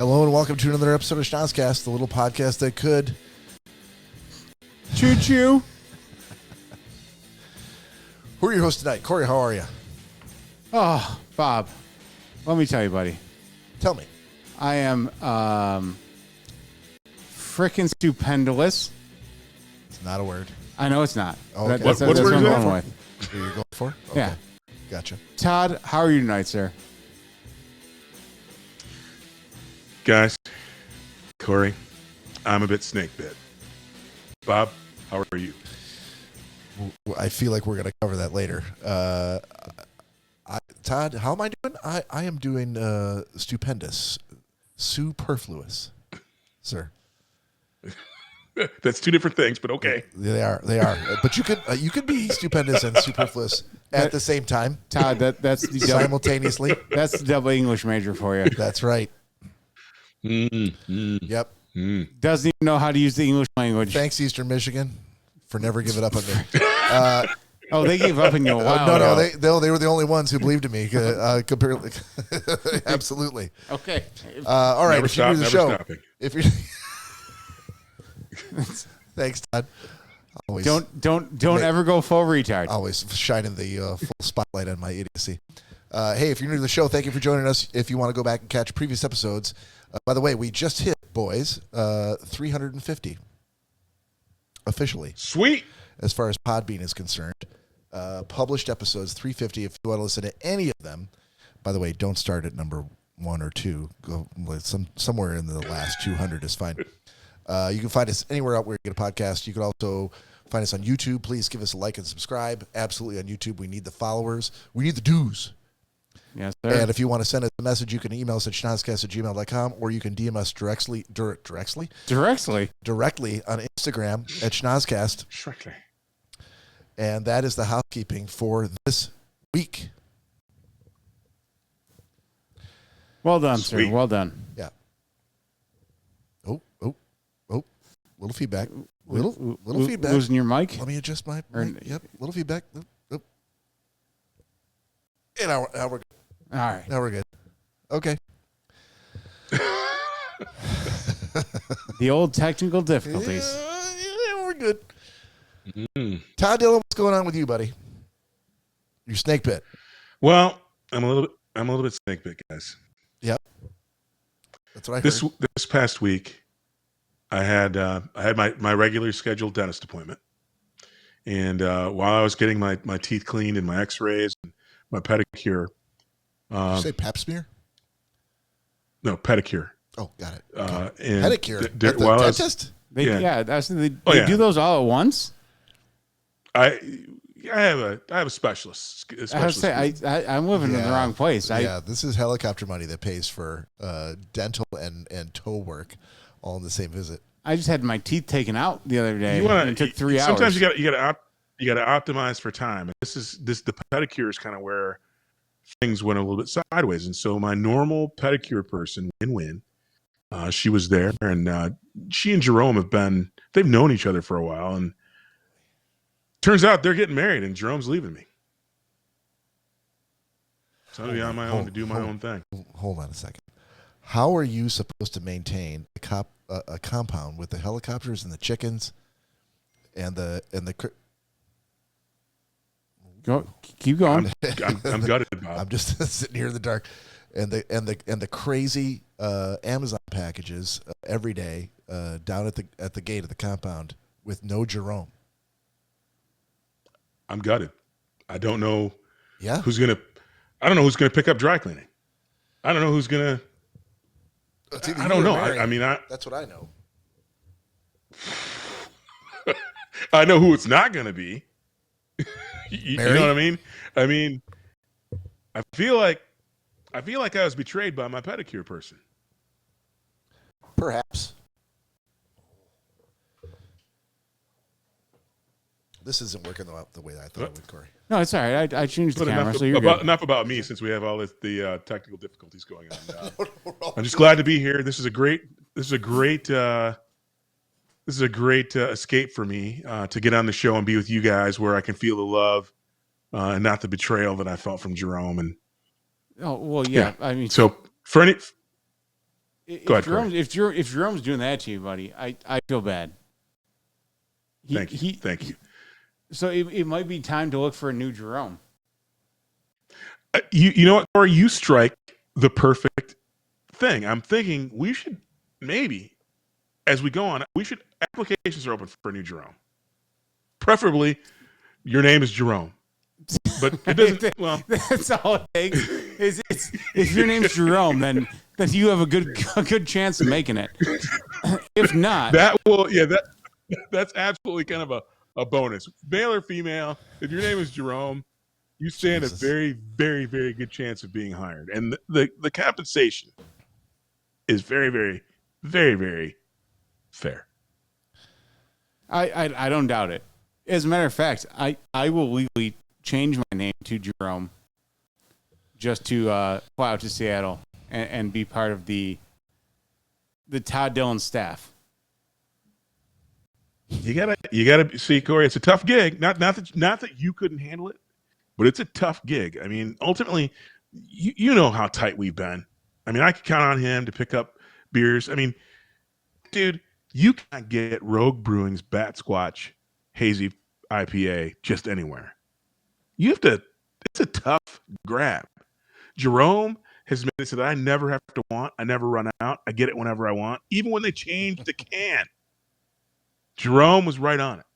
Hello and welcome to another episode of Schnozcast, the little podcast that could. Choo choo. Who are your hosts tonight? Cory, how are you? Oh, Bob, let me tell you, buddy. Tell me. I am frickin' stupendous. It's not a word. I know it's not. Oh, okay. That's What what word I'm are you going going with. Who you're going for? Okay. Yeah. Gotcha. Todd, how are you tonight, sir? Guys, Cory, I'm a bit snakebit. Bob, how are you? I feel like we're going to cover that later. Todd, how am I doing? I am doing stupendous. Superfluous, sir. That's two different things, but okay. They are. But you could be stupendous and superfluous at the same time. Todd, that's the simultaneously. That's the double English major for you. That's right. Yep. Doesn't even know how to use the English language. Thanks, Eastern Michigan, for never giving up on me. Oh, they gave up on you a while No, they were the only ones who believed in me. Comparatively, absolutely. Okay. All right. If you do the show, if you thanks, Todd. Always, don't ever go full retard. Always shining the full spotlight on my idiocy. Hey, if you're new to the show, thank you for joining us. If you want to go back and catch previous episodes, by the way, we just hit, boys, 350 officially. Sweet. As far as Podbean is concerned, published episodes 350. If you want to listen to any of them, by the way, don't start at number 1 or 2. Go somewhere in the last 200 is fine. You can find us anywhere out where you get a podcast. You can also find us on YouTube. Please give us a like and subscribe. Absolutely on YouTube. We need the followers. We need the dues. Yes, sir. And if you want to send us a message, you can email us at schnozcast@gmail.com, or you can DM us directly on Instagram at schnozcast. Directly. And that is the housekeeping for this week. Well done, Sweet. sir. Well done. Yeah. Oh. Little feedback. Little feedback. Losing your mic? Let me adjust my mic. Yep. Little feedback. Oop. And now we're good. All right. Now we're good. Okay. The old technical difficulties. Yeah, we're good. Todd Dillon, what's going on with you, buddy? Your Snakebit. Well, I'm a little bit snakebit, guys. Yep. That's what I heard. This past week, I had my regular scheduled dentist appointment, and while I was getting my teeth cleaned and my X-rays and my pedicure. Did you say pap smear? No, pedicure. Oh, got it. And pedicure at the dentist? They Yeah. do those all at once? I have a specialist. I have to say, I'm living in the wrong place. This is helicopter money that pays for dental and toe work all in the same visit. I just had my teeth taken out the other day. It took 3 hours. Sometimes you got to optimize for time. And the pedicure is kind of where things went a little bit sideways. And so my normal pedicure person, Win, she was there, and she and Jerome they've known each other for a while, and turns out they're getting married, and Jerome's leaving me. So I'm going to be on my own to do my own thing. Hold on a second. How are you supposed to maintain a compound with the helicopters and the chickens and the Go, keep going. I'm gutted, Bob. I'm just sitting here in the dark, and the crazy Amazon packages every day down at the gate of the compound with no Jerome. I'm gutted. I don't know. Yeah. I don't know who's gonna pick up dry cleaning. I don't know who's gonna. I don't know. I mean, that's what I know. I know who it's not gonna be. You know what I mean? I mean, I feel like I was betrayed by my pedicure person. Perhaps. This isn't working the way I thought it would, Cory. No, it's all right. I changed the camera, so you're good. good. Enough about me, since we have all the technical difficulties going on. I'm just glad to be here. This is a great escape for me to get on the show and be with you guys, where I can feel the love and not the betrayal that I felt from Jerome. And I mean, so for any, Go ahead, Cory. If Jerome's doing that to you, buddy, I feel bad. Thank you. So it might be time to look for a new Jerome. You know what, Cory? You strike the perfect thing. I'm thinking we should maybe, as we go on, applications are open for a new Jerome. Preferably, your name is Jerome. But it doesn't. Well, that's all it takes. If your name's Jerome, then you have a good chance of making it. If not, that's absolutely kind of a bonus. Male or female, if your name is Jerome, you stand a very, very, very good chance of being hired. And the compensation is very, very, very, very fair. I don't doubt it. As a matter of fact, I will legally change my name to Jerome just to fly out to Seattle and be part of the Todd Dillon staff. You gotta see, Cory. It's a tough gig. Not that you couldn't handle it, but it's a tough gig. I mean, ultimately, you know how tight we've been. I mean, I could count on him to pick up beers. I mean, dude, you can't get Rogue Brewing's Bat Squatch Hazy IPA just anywhere. You have to. It's a tough grab. Jerome has made it so that I never have to want. I never run out. I get it whenever I want, even when they change the can. Jerome was right on it.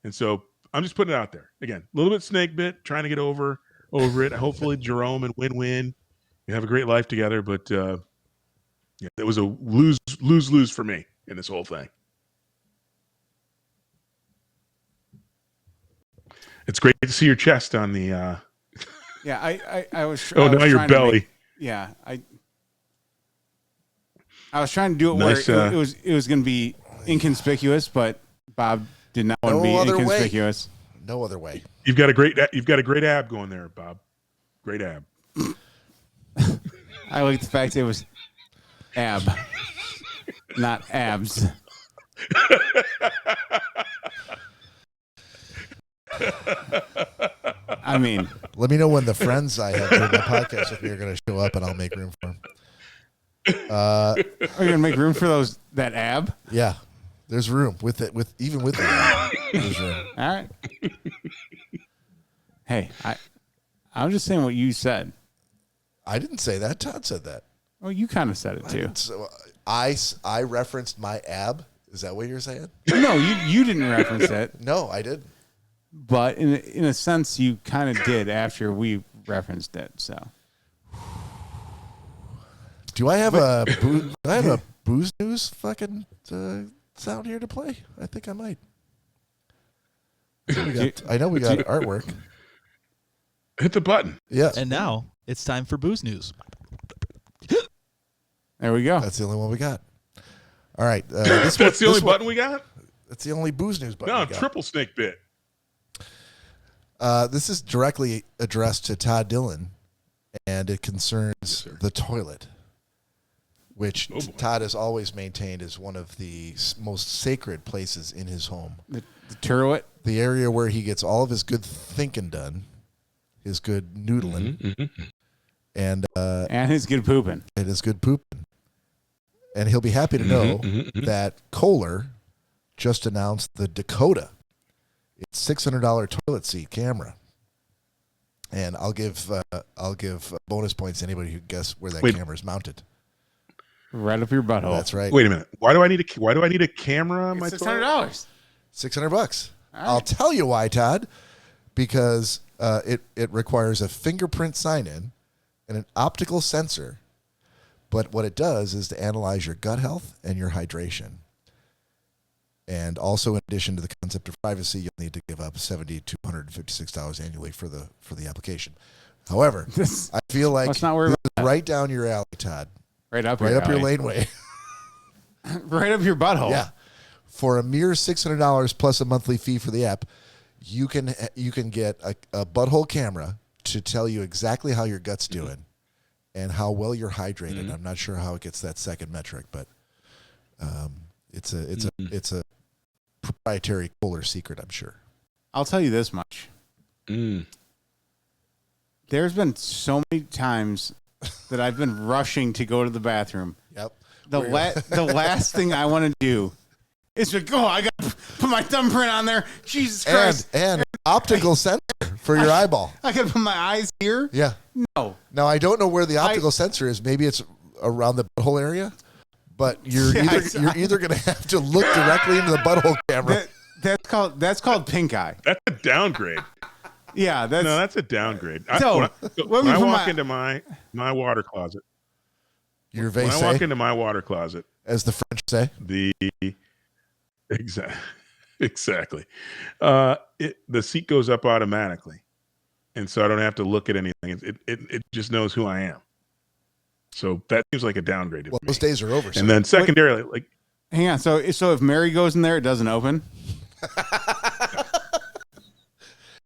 And so I'm just putting it out there. Again, a little bit Snakebit, trying to get over it. Hopefully Jerome and win-win. You have a great life together. But it was a lose for me in this whole thing. It's great to see your chest on the... Yeah, I was... Oh, now your belly. I was trying to do it nice, where it was going to be inconspicuous, but Bob did not want to be inconspicuous. No other way. You've got a great ab going there, Bob. Great ab. I like the fact it was ab, not abs. I mean, let me know when the friends I have doing the podcast with me are going to show up, and I'll make room for them. Are you going to make room for that ab? Yeah, there's room even with the ab. There's room. All right. Hey, I'm just saying what you said. I didn't say that. Todd said that. Well, you kind of said it too. So I referenced my ab. Is that what you're saying? No, you didn't reference it. No, I didn't. But in a sense, you kind of did after we referenced it. So, do I have a booze news fucking sound here to play? I think I might. I know we got artwork. Hit the button. Yeah. And now it's time for booze news. There we go. That's the only one we got. All right. That's the only button we got? That's the only booze news button. No, we got. triple Snakebit. This is directly addressed to Todd Dillon, and it concerns the toilet, which Todd has always maintained is one of the most sacred places in his home. The turlet? The area where he gets all of his good thinking done, his good noodling, and his good pooping. And his good pooping. And he'll be happy to know that Kohler just announced the Dakota. It's $600 toilet seat camera, and I'll give bonus points to anybody who guess where that camera is mounted. Right up your butthole. That's right. Wait a minute. Why do I need a camera on my $600? $600. Right. I'll tell you why, Todd. Because it requires a fingerprint sign-in and an optical sensor. But what it does is to analyze your gut health and your hydration. And also, in addition to the concept of privacy, you'll need to give up $70 to $156 annually for the application. However, I feel like let's not worry about that. Right down your alley, Todd. Right up your laneway. Right up your butthole. Yeah. For a mere $600 plus a monthly fee for the app, you can get a butthole camera to tell you exactly how your gut's doing and how well you're hydrated. I'm not sure how it gets that second metric, but it's a proprietary Kohler secret, I'm sure. I'll tell you this much. There's been so many times that I've been rushing to go to the bathroom. Yep. The last thing I want to do is to go. I got to put my thumbprint on there. Jesus Christ! And optical sensor for your eyeball. I got to put my eyes here. Yeah. No. Now I don't know where the optical sensor is. Maybe it's around the butthole area, but you're either going to have to look directly into the butthole camera. That's called pink eye. That's a downgrade. Yeah, that's a downgrade. So when I walk into my water closet, Your when I walk into my water closet, as the French say, exactly, the seat goes up automatically, and so I don't have to look at anything. It just knows who I am. So that seems like a downgrade. Well, those days are over. And then secondarily, hang on. So if Mary goes in there, it doesn't open.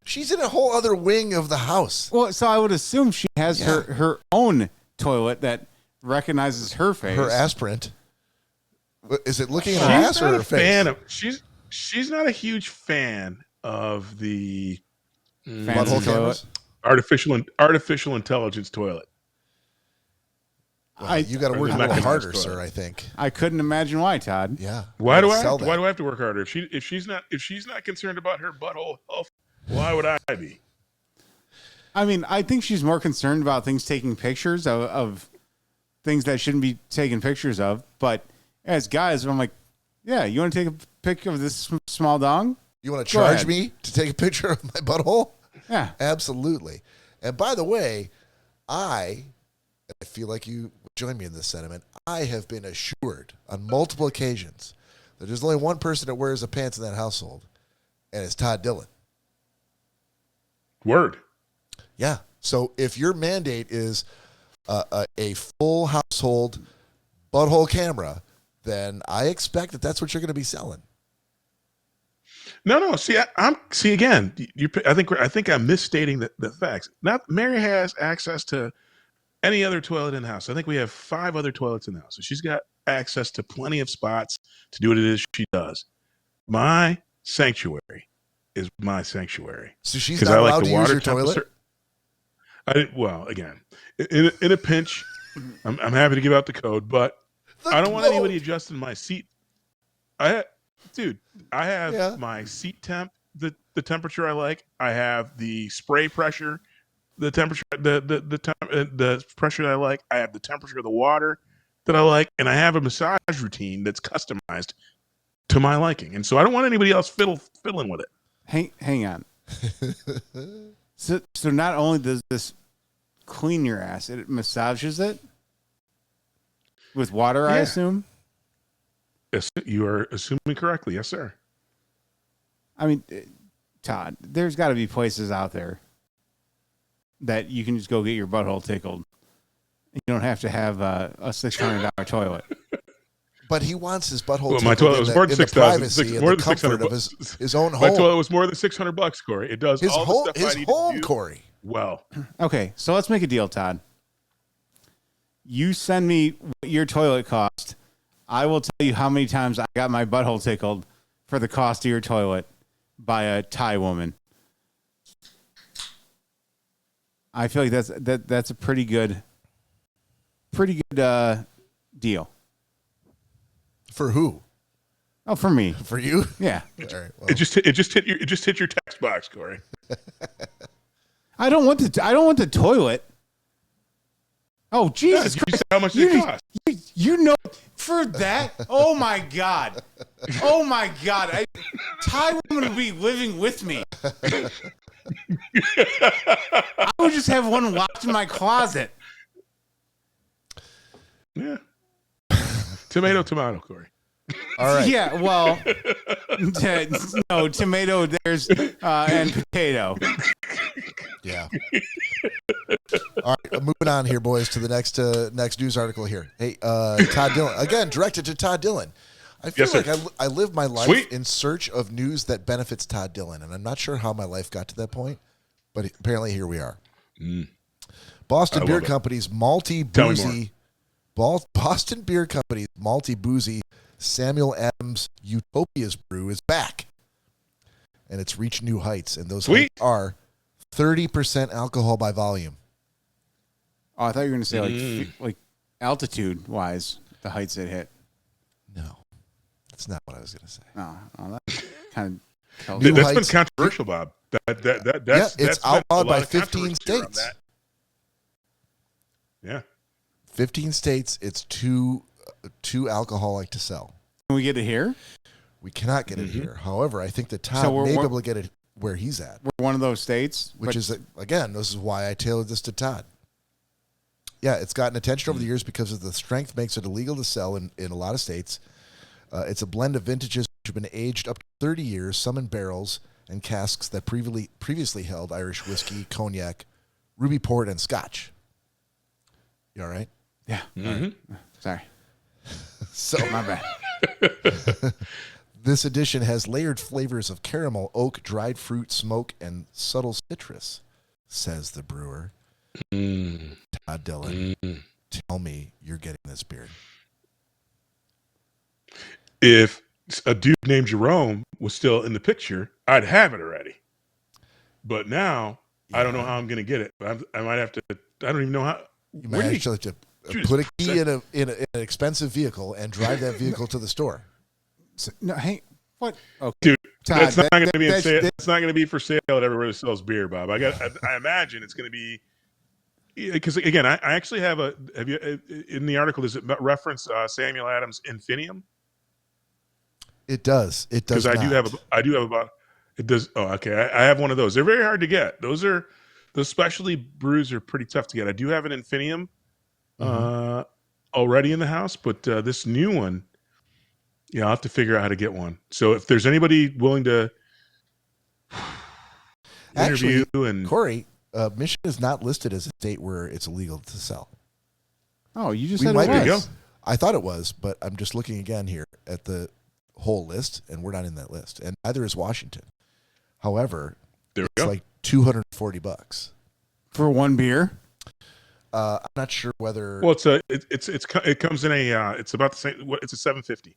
She's in a whole other wing of the house. Well, so I would assume she has her own toilet that recognizes her face. Her ass print. Is it looking at her ass or her face? She's not a huge fan of the butthole cameras? artificial intelligence toilet. Well, you got to work a little harder, sir. I think. I couldn't imagine why, Todd. Yeah. Why do I have to work harder? If she's not concerned about her butthole health, why would I be? I mean, I think she's more concerned about things taking pictures of things that shouldn't be taking pictures of. But as guys, I'm like, yeah, you want to take a pic of this small dong? You want to charge me to take a picture of my butthole? Yeah. Absolutely. And by the way, I feel like you join me in this sentiment. I have been assured on multiple occasions that there's only one person that wears the pants in that household, and it's Todd Dillon. Word. Yeah. So if your mandate is a full household butthole camera, then I expect that that's what you're going to be selling. No. See, again. I think I'm misstating the facts. Not Mary has access to any other toilet in the house. I think we have 5 other toilets in the house, so she's got access to plenty of spots to do what it is she does. My sanctuary is my sanctuary. So she's not allowed to use your toilet? Well, again, in a pinch, I'm happy to give out the code, but I don't want anybody adjusting my seat. I have my seat temp, the temperature I like. I have the spray pressure, the temperature, the pressure that I like. I have the temperature of the water that I like, and I have a massage routine that's customized to my liking. And so I don't want anybody else fiddling with it. Hang on. So not only does this clean your ass, it massages it with water, I assume? Yes, you are assuming correctly. Yes, sir. I mean, Todd, there's got to be places out there that you can just go get your butthole tickled. You don't have to have a $600 toilet. But he wants his butthole tickled my toilet was more than $6,000, more than comfort of his own home. My toilet was more than $600, Cory. It does all the stuff I need to do. Cory. Well, okay, so let's make a deal, Todd. You send me what your toilet cost. I will tell you how many times I got my butthole tickled for the cost of your toilet by a Thai woman. I feel like that's a pretty good deal. For who? Oh, for me. For you? Yeah. All right, well. it just hit your text box, Cory. I don't want the toilet. Oh, Jesus Christ. How much does it cost? You know, for that? Oh, my God. Oh, my God. Thai woman would be living with me. I would just have one locked in my closet. Yeah. Tomato, Cory. All right. Yeah, well, no, tomato, there's, and potato. Yeah. All right, moving on here, boys, to the next news article here. Hey, Todd Dillon, again, directed to Todd Dillon. I feel like I live my life in search of news that benefits Todd Dillon, and I'm not sure how my life got to that point, but apparently here we are. Boston Beer Company's multi-boozy Samuel Adams Utopia's brew is back, and it's reached new heights, and those heights are 30% alcohol by volume. Oh, I thought you were going to say like altitude wise, the heights it hit. No, that's not what I was going to say. Oh, that kind of. That's been controversial, Bob. It's outlawed by 15 states. Yeah, 15 states. It's too alcoholic to sell. Can we get it here? We cannot get it here. However, I think that Todd may be able to get it where he's at. We're one of those states. Which is, again, this is why I tailored this to Todd. Yeah, it's gotten attention over the years because of the strength makes it illegal to sell in a lot of states. It's a blend of vintages which have been aged up to 30 years, some in barrels and casks that previously held Irish whiskey, cognac, ruby port, and scotch. You all right? Yeah. Mm-hmm. Sorry. So my bad. This edition has layered flavors of caramel, oak, dried fruit, smoke, and subtle citrus, says the brewer. Todd Dillon, tell me you're getting this beer. If a dude named Jerome was still in the picture, I'd have it already. But now, I don't know how I'm going to get it. I might have to, I don't even know how. You might actually have to put a key in an expensive vehicle and drive that vehicle to the store. No, hey, what? Okay. Dude, Todd, that's not going to be it's not going to be for sale at everywhere that sells beer, Bob. I imagine it's going to be, because again, I actually have you in the article, does it reference Samuel Adams' Infinium? It does. It does. Because I do have about it does. Oh, okay. I have one of those. They're very hard to get. Those specialty brews are pretty tough to get. I do have an Infinium already in the house, but this new one, I'll have to figure out how to get one. So if there's anybody willing to interview and Cory, Michigan is not listed as a state where it's illegal to sell. Oh, you just said it was. I thought it was, but I'm just looking again here at the whole list, and we're not in that list, and neither is Washington. However, it's like $240 for one beer. I'm not sure whether. Well, it comes in it's about the same. It's a $750.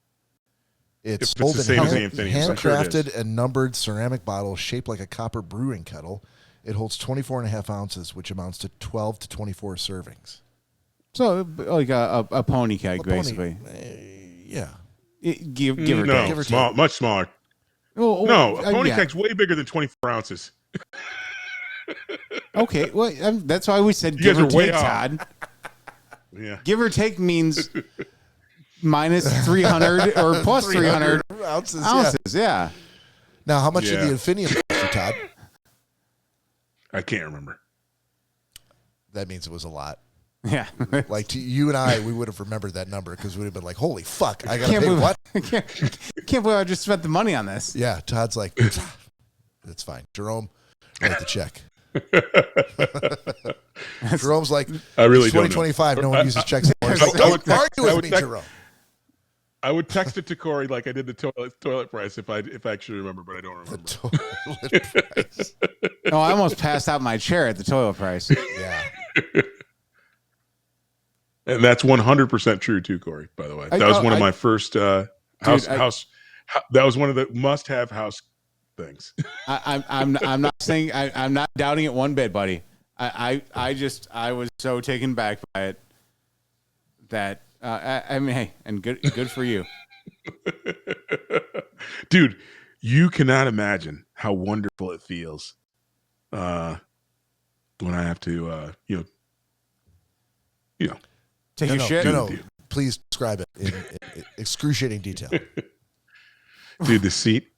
It's sold in handcrafted and numbered ceramic bottle shaped like a copper brewing kettle. It holds 24.5 ounces, which amounts to 12 to 24 servings. So like a pony keg, basically. Yeah. Give or take. Small, much smaller. A pony keg's way bigger than 24 ounces. Okay, well, that's why we said give or take, Todd. Yeah. Give or take means minus 300 or plus 300 ounces. Yeah. Now, how much did the Infinium cost you, Todd? I can't remember. That means it was a lot. Yeah. Like to you and I, we would have remembered that number because we'd have been like, holy fuck, I got to pay what? Can't believe I just spent the money on this. Yeah, Todd's like, that's fine. Jerome, write the check. Jerome's like, I really 2025, no one uses checks anymore. Don't argue with me, Jerome. I would text it to Cory like I did the toilet price if I actually remember, but I don't remember. The toilet price. No, I almost passed out my chair at the toilet price. Yeah. And that's 100% true too, Cory, by the way. That was one of my first house. That was one of the must-have house things. I'm not saying I'm not doubting it one bit, buddy. I was so taken back by it that I mean, hey, and good for you, dude. You cannot imagine how wonderful it feels when I have to, take a shit. No, please describe it in excruciating detail. Dude, the seat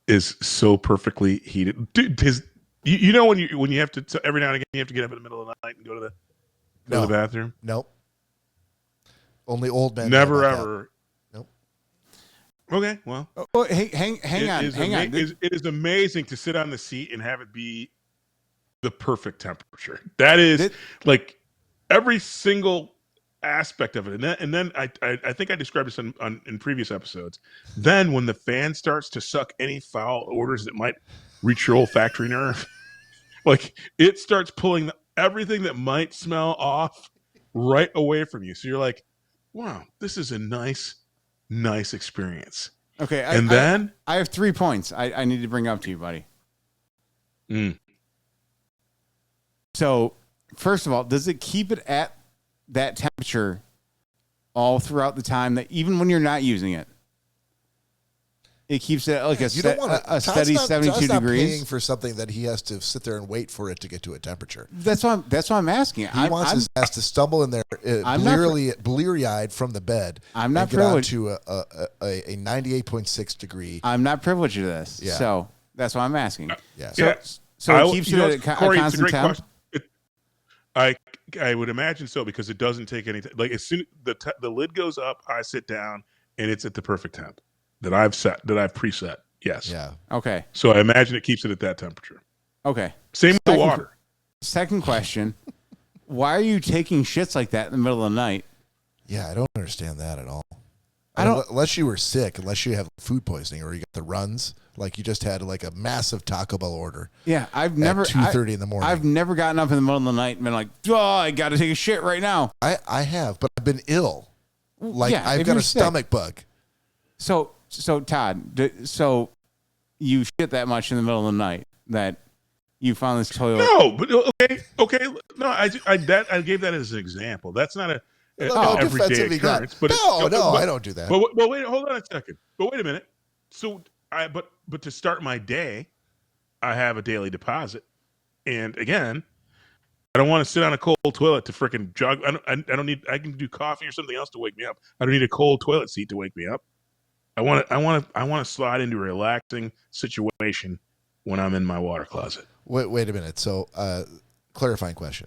is so perfectly heated. Dude, you know when you have to every now and again you have to get up in the middle of the night and go to the bathroom? Nope. Only old men. Never ever. That. Nope. Okay, well. Oh, hey, hang on. It is amazing to sit on the seat and have it be the perfect temperature. That is like every single aspect of it. And then I think I described this in previous episodes. Then when the fan starts to suck any foul odors that might reach your olfactory nerve, like it starts pulling everything that might smell off right away from you. So you're like, wow, this is a nice experience. Okay. I have 3 points I need to bring up to you, buddy. Mm. So first of all, does it keep it at that temperature all throughout the time that even when you're not using it? It keeps it like a steady Todd's 72 not degrees. paying for something that he has to sit there and wait for it to get to a temperature. That's why I'm asking. He wants his ass to stumble in there, bleary-eyed from the bed. I'm not and get on privileged to a 98.6 degray. I'm not privileged to this, Yeah. so that's why I'm asking. Yeah. So it keeps it at a Cory, constant temp. I would imagine so because it doesn't take any time. Like as soon the lid goes up, I sit down and it's at the perfect temp that I've preset. Yes. Yeah. Okay. So I imagine it keeps it at that temperature. Okay. Same with the water. Second question: why are you taking shits like that in the middle of the night? Yeah, I don't understand that at all. I don't- Unless you were sick, unless you have food poisoning or you got the runs, like you just had like a massive Taco Bell order. Yeah, I've never at 2:30 in the morning. I've never gotten up in the middle of the night and been like, "Oh, I got to take a shit right now." I have, but I've been ill. Like Yeah, I've if got you're a sick. stomach bug. So Todd, so you shit that much in the middle of the night that you found this toilet? No, but okay. No, I gave that as an example. That's not an everyday defensively not. occurrence. But I don't do that. But wait, hold on a second. But wait a minute. So but to start my day, I have a daily deposit, and again, I don't want to sit on a cold toilet to frickin' jog. I don't need. I can do coffee or something else to wake me up. I don't need a cold toilet seat to wake me up. I want to slide into a relaxing situation when I'm in my water closet. Wait a minute. So, clarifying question.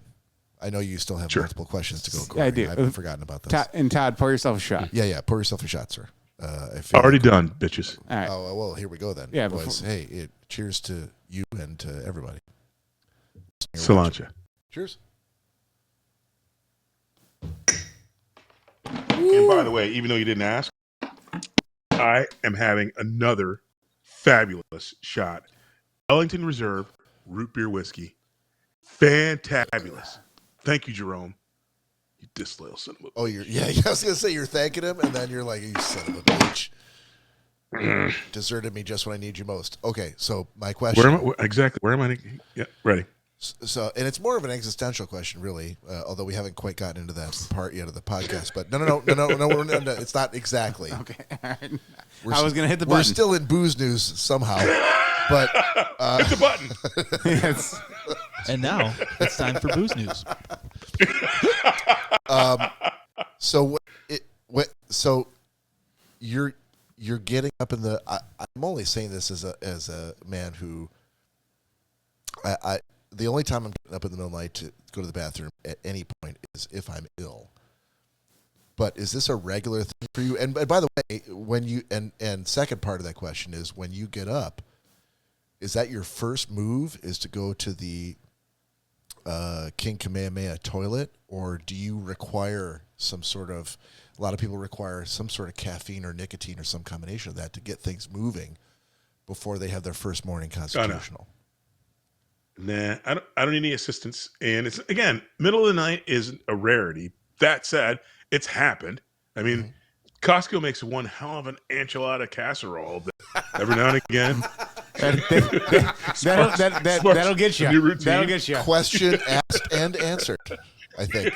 I know you still have multiple questions to go, Cory. Yeah, I do. I haven't forgotten about this. Todd, pour yourself a shot. Yeah. Pour yourself a shot, sir. I feel Already done, bitches. All right. Oh, well, here we go then. Yeah, boys. Hey, cheers to you and to everybody. Cilantro. Cheers. And by the way, even though you didn't ask, I am having another fabulous shot. Ellington Reserve root beer whiskey. Fantabulous. Thank you, Jerome. You disloyal son of a... Oh, I was going to say you're thanking him, and then you're like, you son of a bitch. Deserted me just when I need you most. Okay, so my question. Where am I? Yeah, ready. So, and it's more of an existential question, really, although we haven't quite gotten into that part yet of the podcast. But no, it's not exactly. Okay. All right. I was going to hit the button. We're still in booze news somehow, but hit the button. Yes. And now it's time for booze news. So you're getting up in the. I'm only saying this as a man who. The only time I'm getting up in the middle of the night to go to the bathroom at any point is if I'm ill. But is this a regular thing for you? And by the way, when you and second part of that question is when you get up, is that your first move is to go to the King Kamehameha toilet, or do you require some sort of? A lot of people require some sort of caffeine or nicotine or some combination of that to get things moving before they have their first morning constitutional. Nah, I don't need any assistance. And it's, again, middle of the night is a rarity. That said, it's happened. I mean, Costco makes one hell of an enchilada casserole every now and again. That'll get you. That'll get you. Question asked and answered, I think.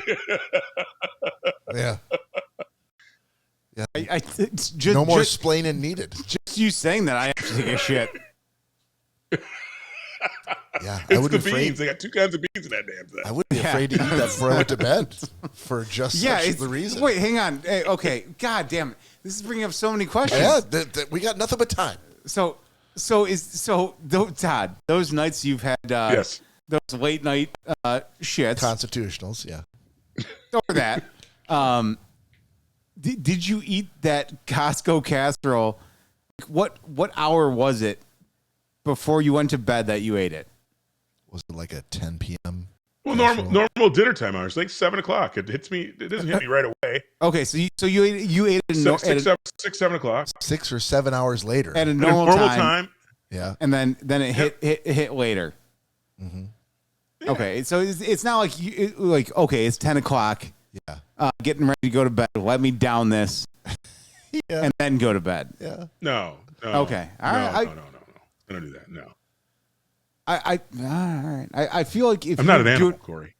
Yeah. Yeah. Just, no more splaining needed. Just you saying that, I have to take a shit. Yeah, It's I would the be afraid. beans. They got two kinds of beans in that damn thing. I would be afraid to eat that before I went to bed for just such the reason. Wait, hang on. Hey, okay, God damn it! This is bringing up so many questions. Yeah, we got nothing but time. Todd, those nights you've had, yes, those late night shits, constitutionals, yeah, or that. Did you eat that Costco casserole? What hour was it before you went to bed that you ate it? Was it like a 10 p.m.? Well, normal dinner time hours, like 7 o'clock. It hits me. It doesn't hit me right away. Okay, so you ate it 7 o'clock. 6 or 7 hours later at a normal time. Yeah, and then it hit later. Mm-hmm. Yeah. Okay, so it's not like it's 10 o'clock. Yeah, getting ready to go to bed. Let me down this, and then go to bed. Yeah. No. Okay. All right. No. I don't do that. No. All right. I feel like if I'm not an animal, Cory.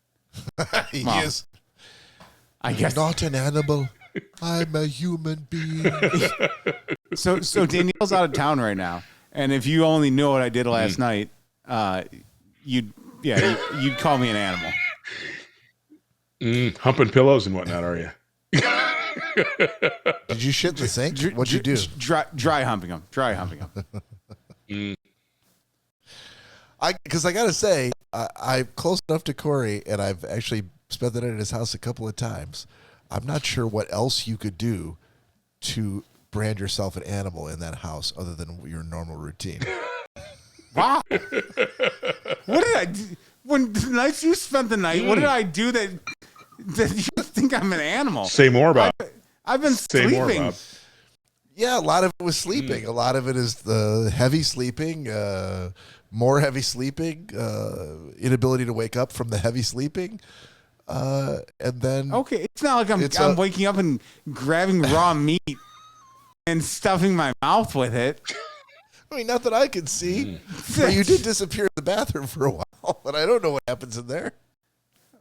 He Well, is. I guess. Not an animal. I'm a human being. So Danielle's out of town right now, and if you only knew what I did last night, you'd call me an animal. Humping pillows and whatnot, are you? Did you shit in the sink? What'd you do? Dry humping them. Because I gotta say, I'm close enough to Cory, and I've actually spent the night at his house a couple of times. I'm not sure what else you could do to brand yourself an animal in that house other than your normal routine. Wow. What did I do? When the nights you spent the night, what did I do that you think I'm an animal? Say more about. I've been sleeping. Yeah, a lot of it was sleeping. A lot of it is the heavy sleeping, more heavy sleeping, inability to wake up from the heavy sleeping. And then Okay, it's not like I'm waking up and grabbing raw meat and stuffing my mouth with it. I mean, not that I could see, but you did disappear in the bathroom for a while, and I don't know what happens in there.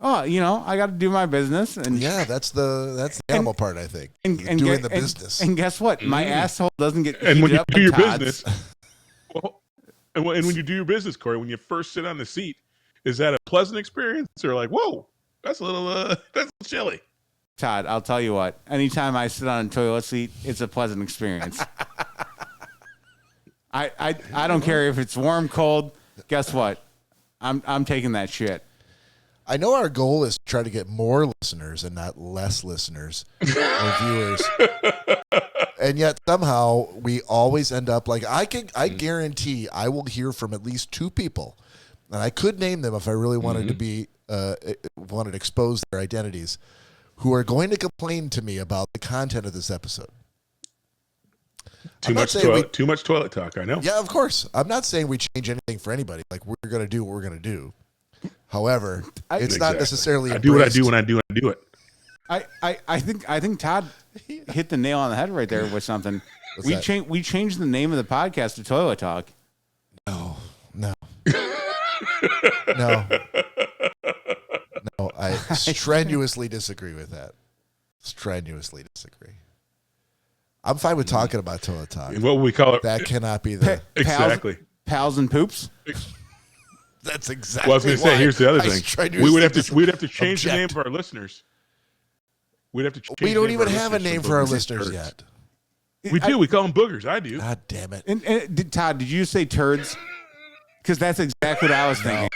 Oh, I got to do my business, and Yeah, that's the animal part, I think. and Doing the business. And guess what? My asshole doesn't get And when heated you up do your like Todd's. business, and when you do your business, Cory, when you first sit on the seat, is that a pleasant experience or like, whoa, that's a little chilly? Todd, I'll tell you what. Anytime I sit on a toilet seat, it's a pleasant experience. I don't care if it's warm, cold. Guess what? I'm taking that shit. I know our goal is to try to get more listeners and not less listeners or viewers. And yet somehow we always end up like I guarantee I will hear from at least two people, and I could name them if I really wanted to be wanted to expose their identities, who are going to complain to me about the content of this episode. Too much toilet talk, I know. Yeah, of course. I'm not saying we change anything for anybody. Like, we're going to do what we're going to do. However, it's not necessarily. I do what I do when I do it. I think Todd hit the nail on the head right there with something. We changed the name of the podcast to Toilet Talk. No. I strenuously disagree with that. Strenuously disagree. I'm fine with talking about toilet talk. And what would we call it? That cannot be the Exactly. Pals and poops. That's exactly. Well, I was going to say, here's the other thing. We'd have to change the name of our listeners. We'd have to. Change We don't even have a name for our listeners yet. We do. We call them boogers. I do. God damn it! And Todd, did you say turds? Because that's exactly what I was thinking.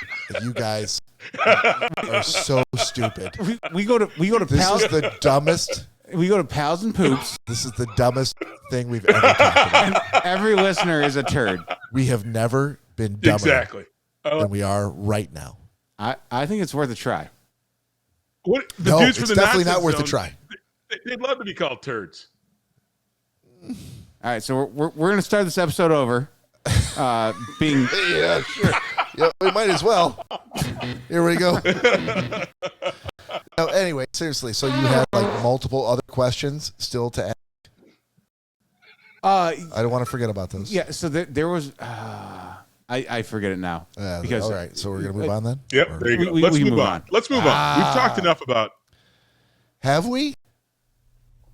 You guys are so stupid. We go to This pals. is the dumbest. We go to Pals and Poops. This is the dumbest thing we've ever talked about. And every listener is a turd. We have never been dumber Exactly. than we are right now. I think it's worth a try. What the No, dudes it's from the definitely nonsense not worth a zone, try. They'd love to be called turds. All right, so we're going to start this episode over. Being Yeah, sure. Yeah, we might as well. Here we go. Now, anyway, seriously, so you have like multiple other questions still to ask? I don't want to forget about those. yeah, so there was I forget it now. Because all right, so we're gonna move on then. Yep. Or- There you go. we Let's can move move on. on. Let's move on. We've talked enough about. Have we?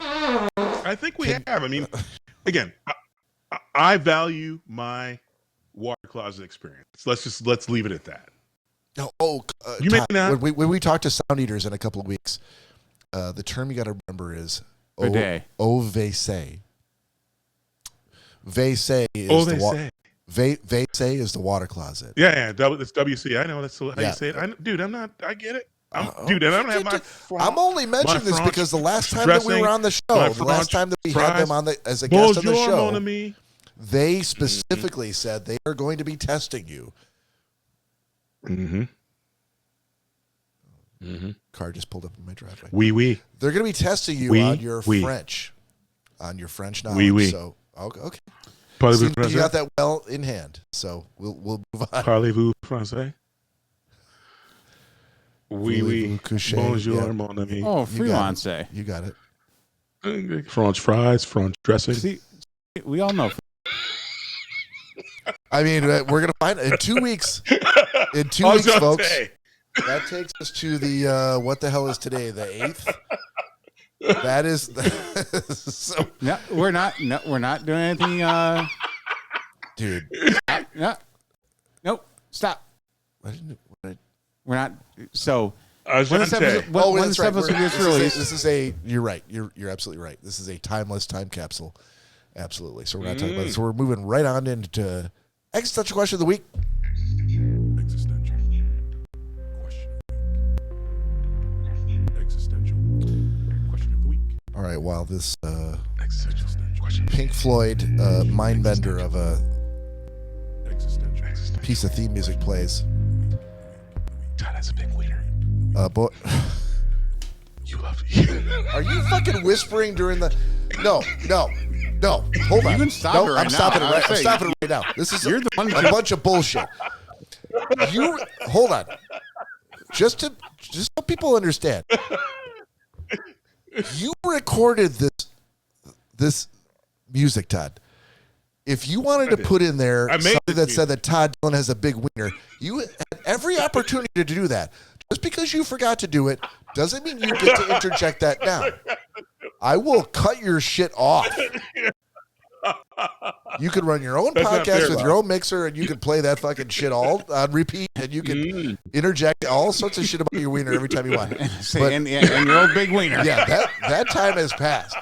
I think we have. I mean, again, I value my water closet experience. Let's leave it at that. No. You may Todd, not. when we talk to sound eaters in a couple of weeks, the term you got to remember is Bidet. OVC. VC is Oh, the they say. VC is the water closet. Yeah. It's WC. I know that's how Yeah. you say it. Dude, I'm not. I get it. Dude, and I don't have my. I'm only mentioning this French because the last time that we were on the show, the last time that we had them on as a guest on the Bonjour, show, mon ami. they specifically said they are going to be testing you. Mm-hmm. Car just pulled up in my driveway. Oui. They're going to be testing you Oui, on your oui. French, knowledge. Oui, oui. So okay, Parlez-vous seems like you français? got that well in hand. So we'll move on. Parlez-vous français? Oui. Voulez-vous coucher? Bonjour, Yeah. mon ami. Oh, You got freelance. it. You got it. French fries, French dressing. See, we all know. I mean, we're going to find in 2 weeks. In 2 I was weeks, gonna folks. say, That takes us to the what the hell is today? The 8th. That is so. No, we're not. No, we're not doing anything. Dude. No, nope. Stop. What did We're not. So I was when going this to say, episode, when this episode gets released, This is a. You're right. You're absolutely right. This is a timeless time capsule. Absolutely. So we're not talking about it. So we're moving right on into existential question of the week. existential question. Existential question of the week. All right. While this Existential question. Pink Floyd mind bender of a Existential. piece of theme music plays. Todd has a big wiener. Boy, You love it. are you fucking whispering during the? No. Hold on. You can stop no, it right I'm now. stopping it I right. was I'm saying, stopping it right now. This is you're the one a bunch of bullshit. You hold on. Just so people understand. You recorded this music, Todd. If you wanted to put in there I made something this that said that Todd Dillon has a big wiener, you had every opportunity to do that. Just because you forgot to do it doesn't mean you get to interject that now. I will cut your shit off. You could run your own That's not podcast fair, with Bob. your own mixer, and you could play that fucking shit all on repeat, and you can interject all sorts of shit about your wiener every time you want. say, But- and your old big wiener. Yeah, that time has passed.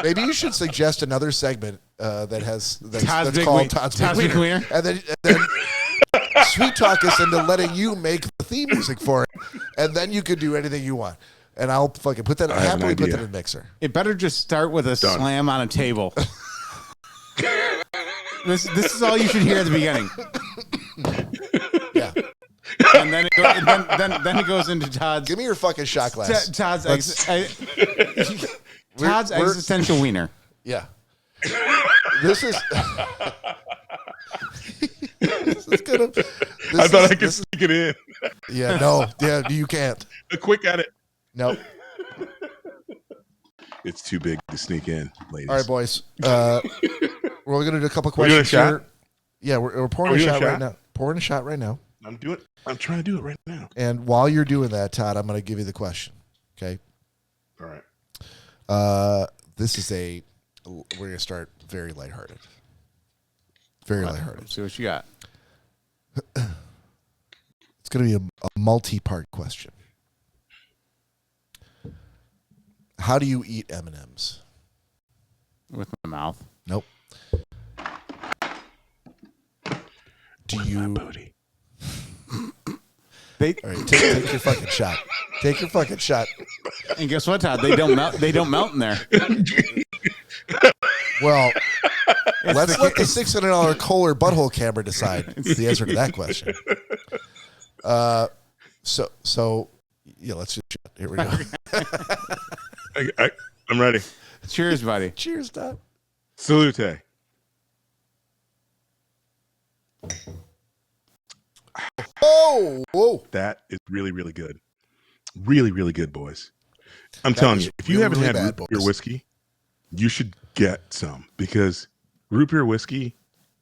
Maybe you should suggest another segment that's Big called Wien- Todd's Todd's Big Big Wiener, Wiener. and then sweet talk us into letting you make the theme music for it, and then you could do anything you want, and I'll fucking happily put that in mixer. It better just start with a slam on a table. This is all you should hear at the beginning, Yeah, and then it goes into Todd's give me your fucking shot glass. Todd's We're- existential wiener. Yeah, this is. This is gonna. I thought I could sneak it in. Yeah, no, yeah, you can't. A quick edit. No. It's too big to sneak in, ladies. All right, boys. We're gonna do a couple We're doing a questions shot? here. Yeah, we're pouring Are a we doing shot a right shot? now. Pouring a shot right now. I'm trying to do it right now. And while you're doing that, Todd, I'm gonna give you the question. Okay. All right. This is we're gonna start very lighthearted. Very lighthearted. Let's see what you got. It's gonna be a multi-part question. How do you eat M&Ms? With my mouth. Nope. Do you? Booty. All right, take your fucking shot. Take your fucking shot. And guess what, Todd? They don't melt. They don't melt in there. Well, let's let the $600 Kohler butthole camera decide the answer to that question. So yeah, let's just shot. Here we go. I'm ready. Cheers, buddy. Cheers, Todd. Salute. Oh, whoa. That is really, really good. Really, really good, boys. I'm telling was you, if you really, haven't really had bad, root beer boys. whiskey, you should get some because root beer whiskey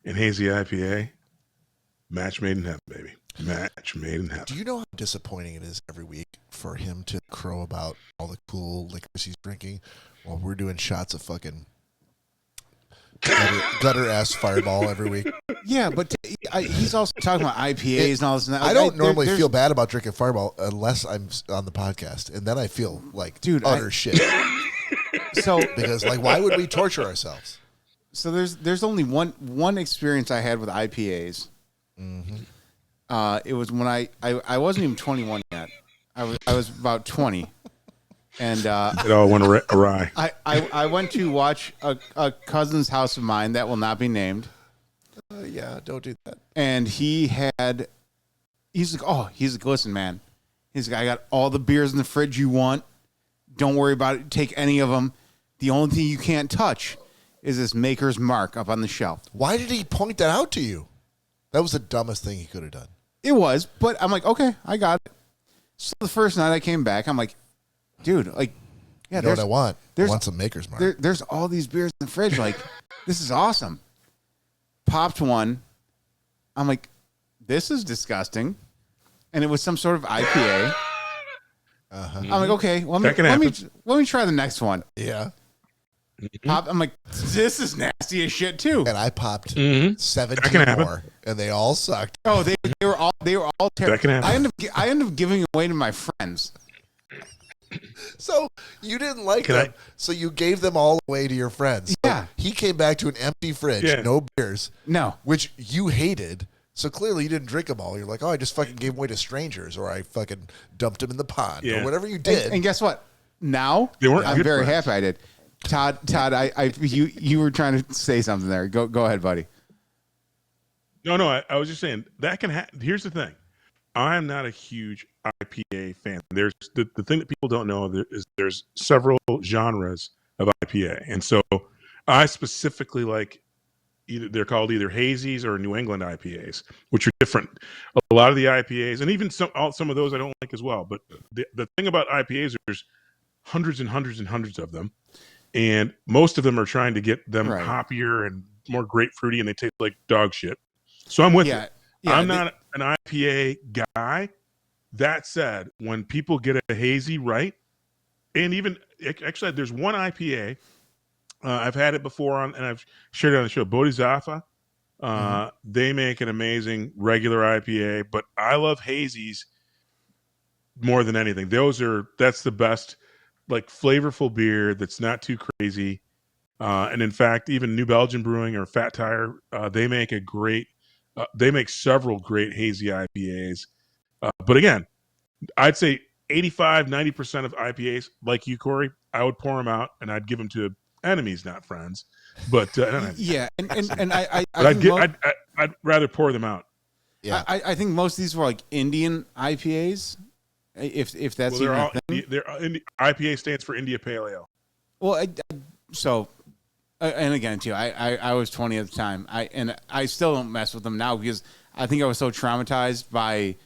and hazy IPA, match made in heaven, baby. Match made in heaven. Do you know how disappointing it is every week for him to crow about all the cool liquors he's drinking while we're doing shots of fucking gutter ass Fireball every week? Yeah, but he's also talking about IPAs and all this. And that. I don't normally there's- feel bad about drinking Fireball unless I'm on the podcast, and then I feel like Dude, utter shit So because like why would we torture ourselves? So there's only one experience I had with IPAs. Mm-hmm. It was when I wasn't even 21 yet. I was about 20, and It all went awry. I went to watch a cousin's house of mine that will not be named, Yeah, don't do that. and he's like, listen, man, he's like, I got all the beers in the fridge you want. Don't worry about it. Take any of them. The only thing you can't touch is this Maker's Mark up on the shelf. Why did he point that out to you? That was the dumbest thing he could have done. It was, but I'm like, okay, I got it. So the first night I came back, I'm like, dude, like, yeah, You know what I want? I there's- want some Maker's Mark. there's all these beers in the fridge. Like, this is awesome. Popped one. I'm like, this is disgusting. and it was some sort of IPA. I'm like, okay, let me try the next one. Yeah. Pop. I'm like, this is nasty as shit too. And I popped That 17 can happen. more, and they all sucked. Oh, they were all terrible. That can happen. I ended up giving away to my friends. So you didn't like Can them, so you gave them all away to your friends. Yeah. So he came back to an empty fridge, no beers, No. which you hated. So clearly you didn't drink them all. You're like, oh, I just fucking gave them away to strangers, or I fucking dumped them in the pond, or whatever you did. And guess what? Now They weren't I'm good very friends. happy I did. Todd, you were trying to say something there. Go ahead, buddy. No, I was just saying that can happen. Here's the thing. I'm not a huge IPA fan. There's the thing that people don't know is there's several genres of IPA. And so I specifically like they're called either hazies or New England IPAs, which are different. A lot of the IPAs, and even some of those I don't like as well. But the thing about IPAs, there's hundreds and hundreds and hundreds of them. And most of them are trying to get them hoppier and more grapefruity, and they taste like dog shit. So I'm with you. Yeah, I'm not an IPA guy. That said, when people get a hazy right, and even actually, there's one IPA I've had it before and I've shared it on the show. Bodhisattva. They make an amazing regular IPA, but I love hazies more than anything. That's the best, like flavorful beer that's not too crazy. And in fact, even New Belgium Brewing or Fat Tire, they make they make several great hazy IPAs. But again, I'd say 85-90% of IPAs, like you, Corey, I would pour them out and I'd give them to enemies, not friends. But I'd rather pour them out. Yeah, I think most of these were like Indian IPAs, if that's even a thing. IPA stands for India Pale Ale. Well, and again too, I was 20 at the time. I still don't mess with them now because I think I was so traumatized by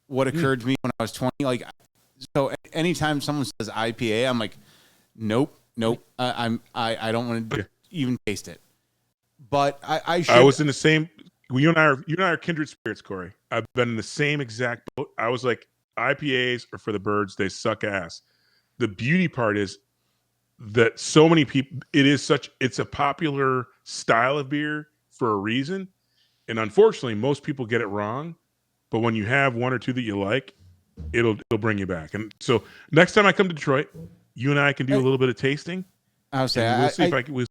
what occurred to me when I was 20. Like, so anytime someone says IPA, I'm like, nope. I don't want to even taste it. But I was in the same. You and I are kindred spirits, Corey. I've been in the same exact boat. I was like, IPAs are for the birds. They suck ass. The beauty part is that so many people, it's a popular style of beer for a reason. And unfortunately, most people get it wrong. But when you have one or two that you like, it'll bring you back. And so next time I come to Detroit, you and I can do a little bit of tasting. I'll say, we'll see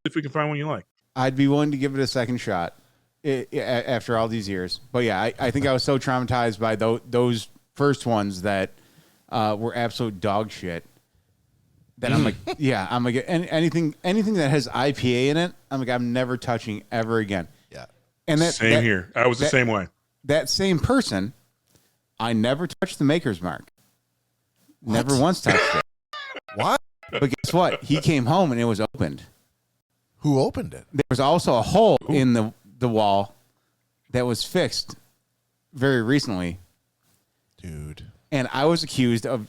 if we can find one you like. I'd be willing to give it a second shot after all these years. But yeah, I think I was so traumatized by those first ones that were absolute dog shit. That I'm like, anything that has IPA in it, I'm like, I'm never touching ever again. Yeah. And Same here. I was the same way. That same person, I never touched the Maker's Mark. What? Never once touched it. What? But guess what? He came home and it was opened. Who opened it? There was also a hole in the wall that was fixed very recently. Dude. And I was accused of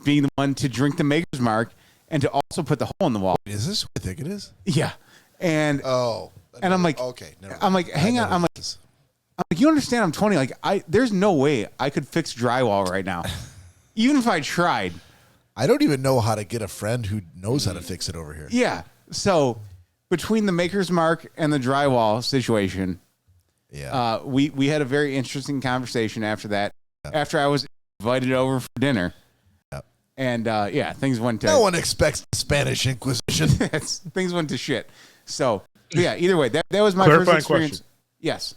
being the one to drink the Maker's Mark and to also put the hole in the wall. Is this what I think it is? Yeah. And and I'm like, okay. I'm like, hang on. I'm like, you understand? I'm 20. Like, there's no way I could fix drywall right now, even if I tried. I don't even know how to get a friend who knows how to fix it over here. Yeah. So between the Maker's Mark and the drywall situation, we had a very interesting conversation after that. Yeah. After I was invited over for dinner. Yep. And things went to. No one expects the Spanish Inquisition. Things went to shit. So yeah, either way, that was my Clarifying first experience. question. Yes.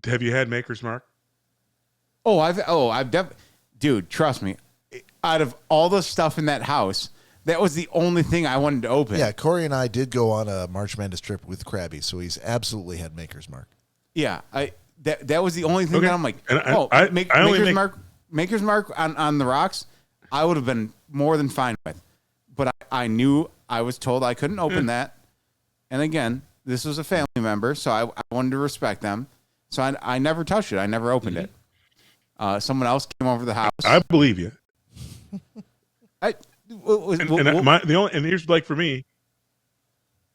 Have you had Maker's Mark? I've definitely, dude, trust me. Out of all the stuff in that house, that was the only thing I wanted to open. Yeah, Cory and I did go on a March Madness trip with Krabby, so he's absolutely had Maker's Mark. Yeah, that was the only thing that I'm like, Maker's Mark on the rocks, I would have been more than fine with. But I knew I was told I couldn't open that. And again, this was a family member, so I wanted to respect them. So I never touched it. I never opened it. Someone else came over the house. I believe you. Here's like for me.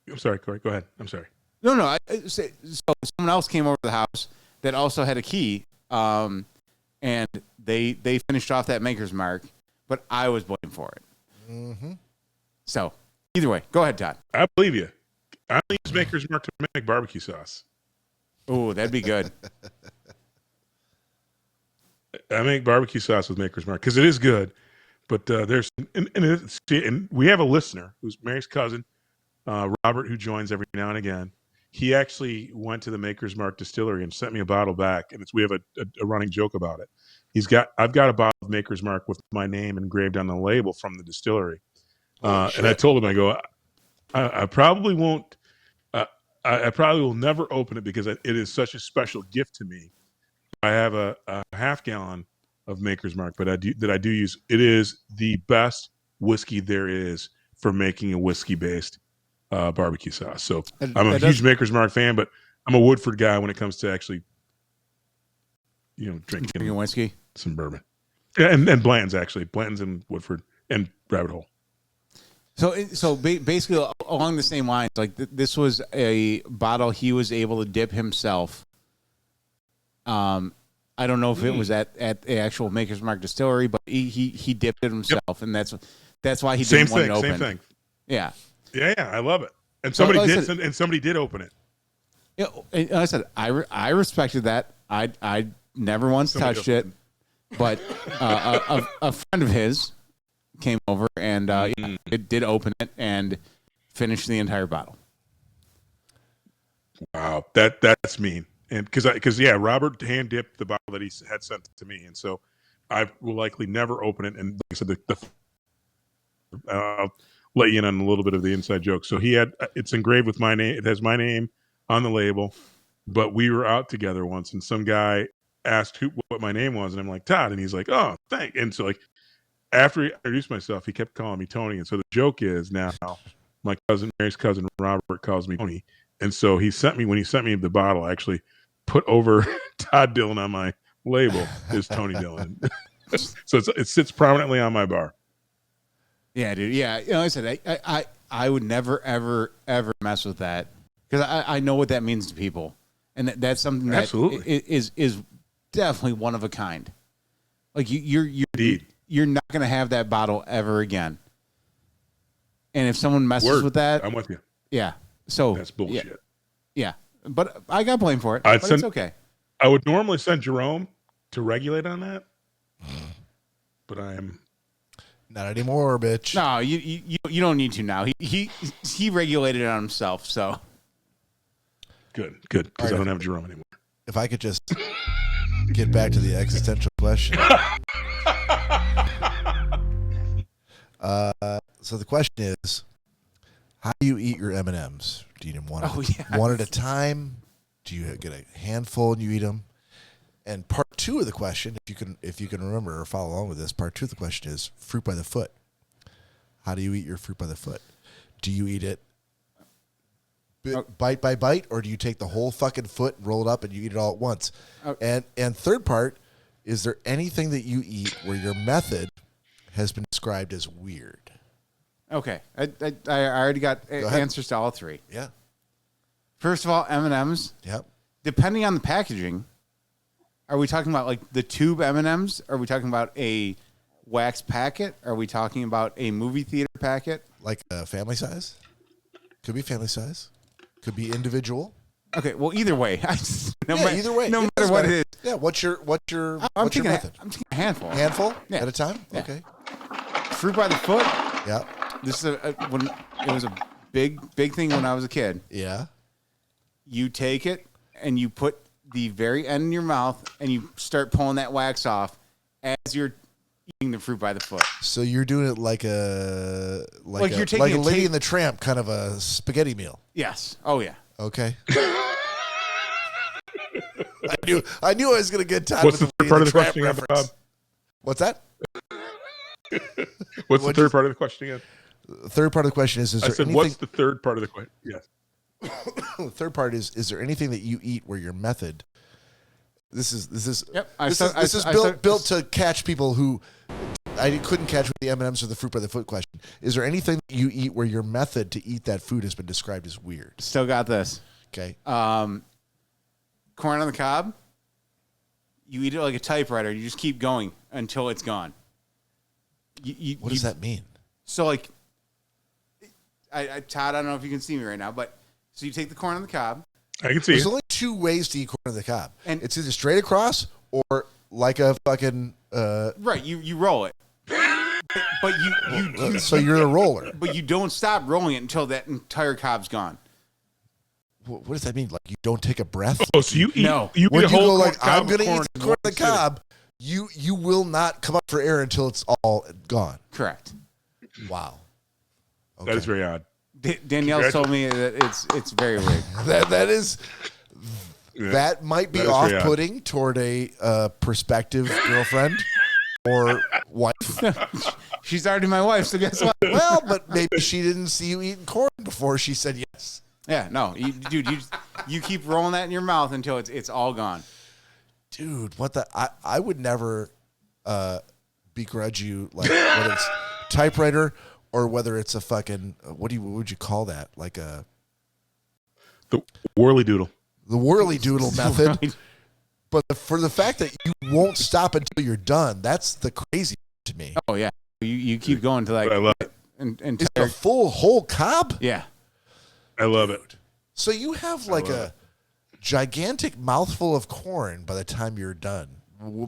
I'm sorry, Corey. Go ahead. I'm sorry. No. So someone else came over to the house that also had a key, and they finished off that Maker's Mark, but I was blamed for it. Mm-hmm. So either way, go ahead, Todd. I believe you. I only use Maker's Mark to make barbecue sauce. Oh, that'd be good. I make barbecue sauce with Maker's Mark because it is good. But there's and we have a listener who's Mary's cousin, Robert, who joins every now and again. He actually went to the Maker's Mark distillery and sent me a bottle back, and we have a running joke about it. I've got a bottle of Maker's Mark with my name engraved on the label from the distillery, and I told him, I go, I probably won't. I probably will never open it because it is such a special gift to me. I have a half gallon of Maker's Mark, but I do use. It is the best whiskey there is for making a whiskey-based barbecue sauce. So I'm a huge Maker's Mark fan, but I'm a Woodford guy when it comes to actually, drinking whiskey, some bourbon, and Blanton's actually Blanton's and Woodford and Rabbit Hole. So basically along the same lines, like this was a bottle he was able to dip himself. I don't know if it was at the actual Maker's Mark distillery, but he dipped it himself, and that's why he didn't want it open. Same thing. Yeah. Yeah, I love it. And somebody did open it. Yeah, and I said I respected that. I never once touched it, but a friend of his came over and it did open it and finished the entire bottle. Wow, that's mean. And because Robert hand dipped the bottle that he had sent to me, and so I will likely never open it. And like I said, I'll let you in on a little bit of the inside joke. So it's engraved with my name. It has my name on the label. But we were out together once, and some guy asked what my name was, and I'm like, Todd, and he's like, oh, thank. And so after he introduced myself, he kept calling me Tony, and so the joke is now my Mary's cousin Robert calls me Tony. And so when he sent me the bottle, I actually put over Todd Dillon on my label is Tony Dillon. So it sits prominently on my bar. Yeah, dude. Yeah, I said I would never ever mess with that because I know what that means to people, and that's something that is definitely one of a kind. Like you're not gonna have that bottle ever again. And if someone messes with that, I'm with you. Yeah. So that's bullshit. Yeah. But I got blamed for it. But it's okay. I would normally send Jerome to regulate on that, but I am not anymore, bitch. No, you don't need to now. He regulated it on himself. So good because I don't have Jerome anymore. If I could just get back to the existential question. So the question is, how do you eat your M&Ms? Do you eat them one at a time? Do you get a handful and you eat them? And part two of the question, if you can remember or follow along with this, part two of the question is fruit by the foot. How do you eat your fruit by the foot? Do you eat it bite by bite, or do you take the whole fucking foot and roll it up and you eat it all at once? And third part, is there anything that you eat where your method has been described as weird? Okay, I already got answers to all three. Yeah. First of all, M&Ms. Yep. Depending on the packaging, are we talking about like the tube M&Ms? Are we talking about a wax packet? Are we talking about a movie theater packet? Like a family size? Could be family size. Could be individual. Okay, well, either way. Either way. No matter what it is. Yeah, what's your method? I'm taking a handful. Handful? Yeah. At a time? Yeah. Okay. Fruit by the foot? Yeah. This is when it was a big thing when I was a kid. Yeah. You take it and you put the very end in your mouth and you start pulling that wax off as you're eating the fruit by the foot. So you're doing it like a you're taking a Lady and the Tramp kind of a spaghetti meal. Yes. Oh yeah. Okay. I knew I was going to get time. What's the third part of the question again, Bob? What's that? What's the third part of the question again? The third part of the question is there anything... what's the third part of the question? Yes. The third part is there anything that you eat where your method... This is built to catch people who I couldn't catch with the M&Ms or the fruit by the foot question. Is there anything that you eat where your method to eat that food has been described as weird? Still got this. Okay. Corn on the cob. You eat it like a typewriter. You just keep going until it's gone. What does that mean? So like, Todd, I don't know if you can see me right now, but so you take the corn on the cob. I can see There's it. only two ways to eat corn on the cob. And it's either straight across or like a fucking... right, you roll it. But you so you're a roller. But you don't stop rolling it until that entire cob's gone. What does that mean? Like you don't take a breath? Oh, so you eat, No. you When eat a you whole go like, cob I'm going to of eat the corn on the cob, you will not come up for air until it's all gone. Correct. Wow. Okay. That is very odd. Danielle told me that it's very weird. That might be That is very off-putting toward a prospective girlfriend or wife. She's already my wife, so guess what? Well, but maybe she didn't see you eating corn before she said yes. Yeah, no, dude, you keep rolling that in your mouth until it's all gone. Dude, what the? I would never begrudge you, like, whether it's typewriter or whether it's a fucking, what would you call that? Like the Whirlydoodle. The Whirlydoodle method. Right. But for the fact that you won't stop until you're done, that's the crazy to me. Oh yeah, you keep going to like. I love it. It's a full whole cob? Yeah. I love it. So you have like a gigantic mouthful of corn by the time you're done.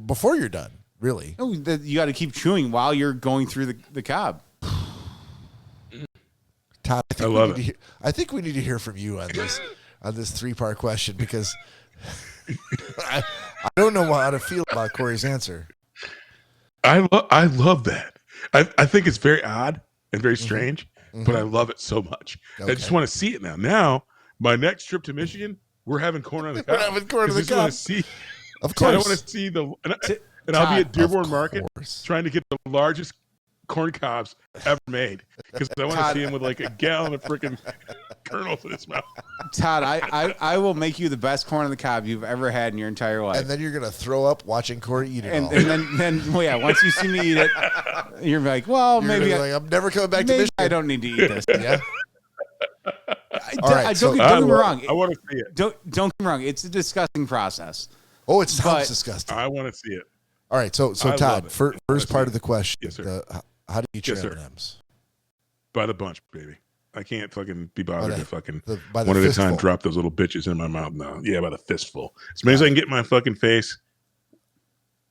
Before you're done, really. No, you got to keep chewing while you're going through the cob. Todd, I love it. I think we need to hear from you on this 3-part question because I don't know how to feel about Cory's answer. I love that. I think it's very odd and very strange, but I love it so much. Okay. I just want to see it now. Now, my next trip to Michigan, we're having corn on the cob. We're having corn on the I just want cob. to see. Of I course. want to see and I'll be at Dearborn Market trying to get the largest corn cobs ever made because I want to see him with like a gallon of freaking kernels in his mouth. Todd, I will make you the best corn on the cob you've ever had in your entire life. And then you're gonna throw up watching Cory eat it all. And then well, yeah, once you see me eat it, you're like, well, You're maybe like, I'm never coming back to maybe Michigan. I don't need to eat this. Yeah. All right, Don't get me wrong. I want to see it. Don't get me wrong. It's a disgusting process. Oh, it sounds But- disgusting. I want to see it. All right, so I Todd, love it. first part of the question: Yes, sir. how do you eat your Yes, sir. M&Ms? By the bunch, baby. I can't fucking be bothered By the- to fucking by the one at a fistful. time drop those little bitches in my mouth now. Yeah, by the fistful. As many as I can get in my fucking face.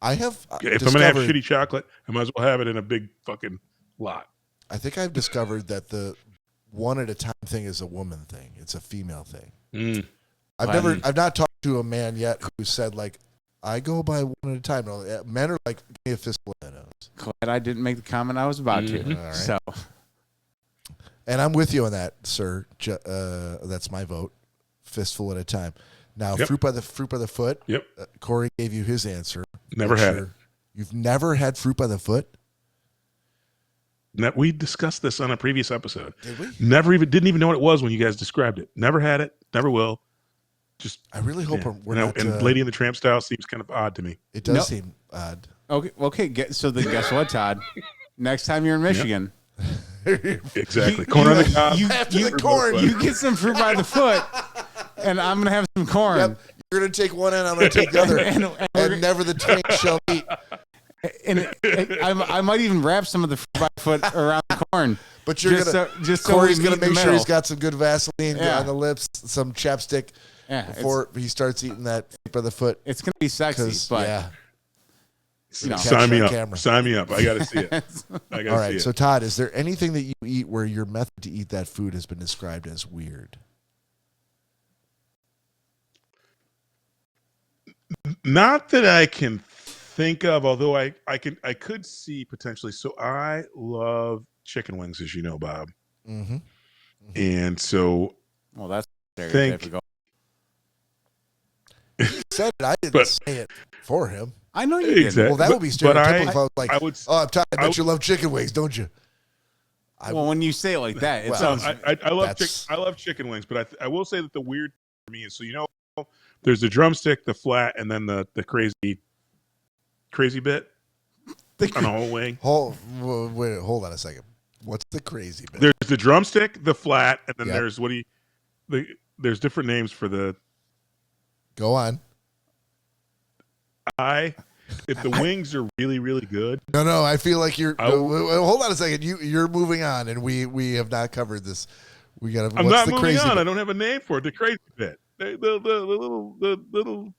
I have If I'm gonna have discovered- shitty chocolate, I might as well have it in a big fucking lot. I think I've discovered that the one at a time thing is a woman thing. It's a female thing. Mm. I've not talked to a man yet who said like, I go by one at a time. No, men are like, give me a fistful of those. Glad I didn't make the comment I was about to. Mhm. All right. So And I'm with you on that, sir. That's my vote. Fistful at a time. Now, Yep. fruit by the foot. Yep. Cory gave you his answer. Never had it. You've never had fruit by the foot? We discussed this on a previous episode. Did we? Didn't even know what it was when you guys described it. Never had it. Never will. Just I really hope yeah. we're not. And Lady in the Tramp style seems kind of odd to me. It does No. seem odd. okay. So then, guess what, Todd? Next time you're in Michigan, Exactly. Corn on the cob. After the corn, you get some fruit by the foot, and I'm gonna have some corn. Yep. You're going to take one end, I'm going to take the other. and never the twain shall meet. And I might even wrap some of the fruit by the foot around the corn. But you're Just going so- just to, so Cory's we going meet to in make the sure he's middle. got some good Vaseline Yeah. on the lips, some chapstick Yeah, before he starts eating that fruit by the foot. it's gonna be sexy, 'Cause, but yeah. you know, Sign me on up. camera. Sign me up. I got to see it. I got All to right. see So, it. Todd, is there anything that you eat where your method to eat that food has been described as weird? Not that I can think of, although I could see potentially. So I love chicken wings, as you know, Bob. Mm-hmm. And so well, that's Think- stereotypical. Said it. I didn't But- say it for him. I know you did. Exactly. Well, that would be But stereotypical if I was like, I would. oh, Todd, I bet would- you love chicken wings, don't you? Well, when you say it like that, it Well, sounds. I love That's- I love chicken wings, but I will say that the weird for me is, so you know, there's the drumstick, the flat, and then the crazy bit on the whole wing. Hold on a second. What's the crazy bit? There's the drumstick, the flat, and then Yep. there's there's different names for the. Go on. if the wings are really, really good. No, I feel like you're. Hold on a second. You're moving on, and we have not covered this. We got. I'm not moving crazy on. bit? I don't have a name for it. The crazy bit. The little the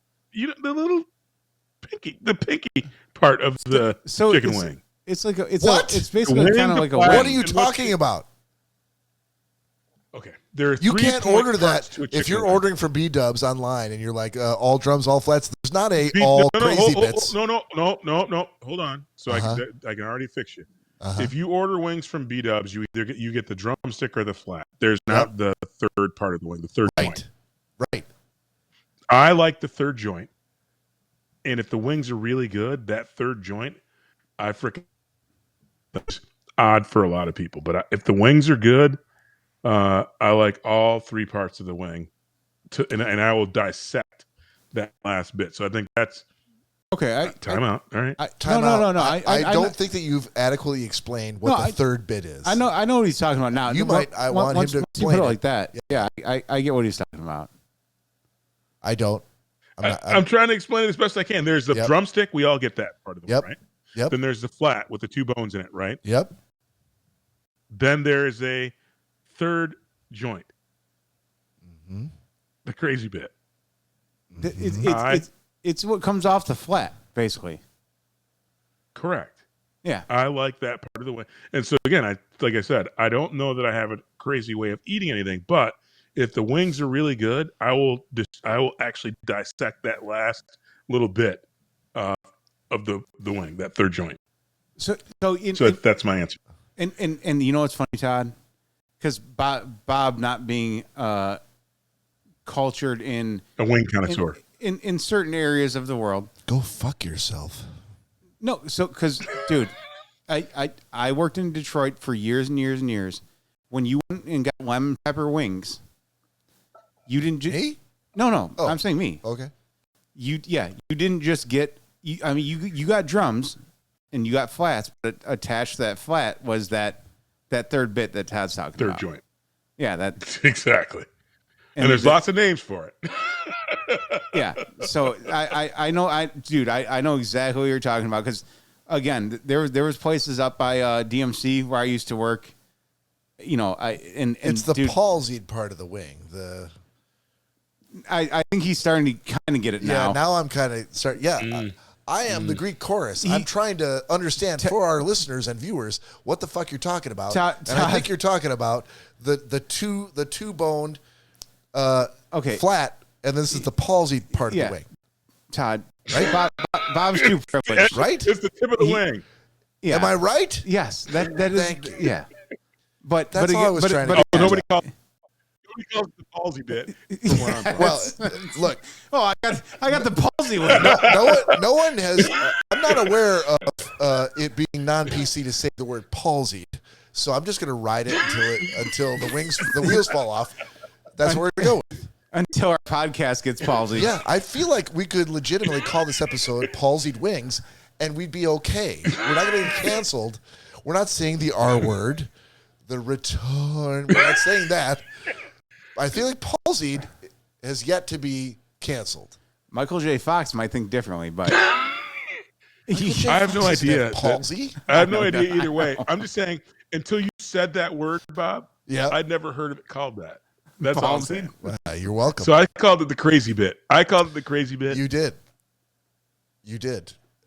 pinky part of the chicken wing. It's like it's What? basically kind of like a. What are you talking about? Okay, there are You three can't point order parts that to a if chicken you're wing. ordering from B-dubs online and you're like all drums, all flats. There's not a all crazy bits. No. Hold on. So I can already fix you. If you order wings from B-dubs, you get the drumstick or the flat. There's not the third part of the wing, the third joint. Right. I like the third joint, and if the wings are really good, that third joint, that's odd for a lot of people. But if the wings are good, I like all three parts of the wing, and I will dissect that last bit. So I think that's okay. Time out. All right. No. I don't think that you've adequately explained what the third bit is. I know what he's talking about now. I want him to explain it like that. Yeah, I get what he's talking about. I don't. I'm trying to explain it as best I can. There's the drumstick. We all get that part of the wing, right? Yep. Then there's the flat with the two bones in it, right? Yep. Then there is a third joint. Mm-hmm. The crazy bit. It's what comes off the flat, basically. Correct. Yeah. I like that part of the wing. And so again, like I said, I don't know that I have a crazy way of eating anything, but if the wings are really good, I will actually dissect that last little bit of the wing, that third joint. So that's my answer. And you know what's funny, Todd? Because Bob not being cultured in a wing connoisseur in certain areas of the world. Go fuck yourself. No, so because dude, I worked in Detroit for years and years and years. When you went and got lemon pepper wings, you didn't just me? No. Oh. I'm saying me. Okay. You didn't just get. You got drums, and you got flats, but attached to that flat was that third bit that Todd's talking about. Third joint. Yeah, that exactly. And there's lots of names for it. Yeah. So I know I know exactly what you're talking about because again there was places up by DMC where I used to work. You know, it's the palsied part of the wing. I think he's starting to kind of get it now. Yeah, now I'm kind of starting. Yeah, I am the Greek chorus. I'm trying to understand for our listeners and viewers what the fuck you're talking about. And I think you're talking about the two boned flat, and this is the palsied part of the wing. Todd, right? Bob's too privileged, right? It's the tip of the wing. Yeah. Am I right? Yes, that is. Thank you. Yeah, but that's all I was trying to. Nobody calls it the palsy bit. Well, look. Oh, I got the palsy one. No one has. I'm not aware of it being non-PC to say the word palsied, so I'm just going to ride it until the wheels fall off. That's where we go. Until our podcast gets palsy. Yeah, I feel like we could legitimately call this episode "Palsied Wings," and we'd be okay. We're not going to get canceled. We're not saying the R word, the return. We're not saying that. I feel like palsied has yet to be canceled. Michael J. Fox might think differently, but I have no idea. Palsy? I have no idea either way. I'm just saying, until you said that word, Bob, I'd never heard of it called that. That's all I'm saying. You're welcome. So I called it the crazy bit. You did.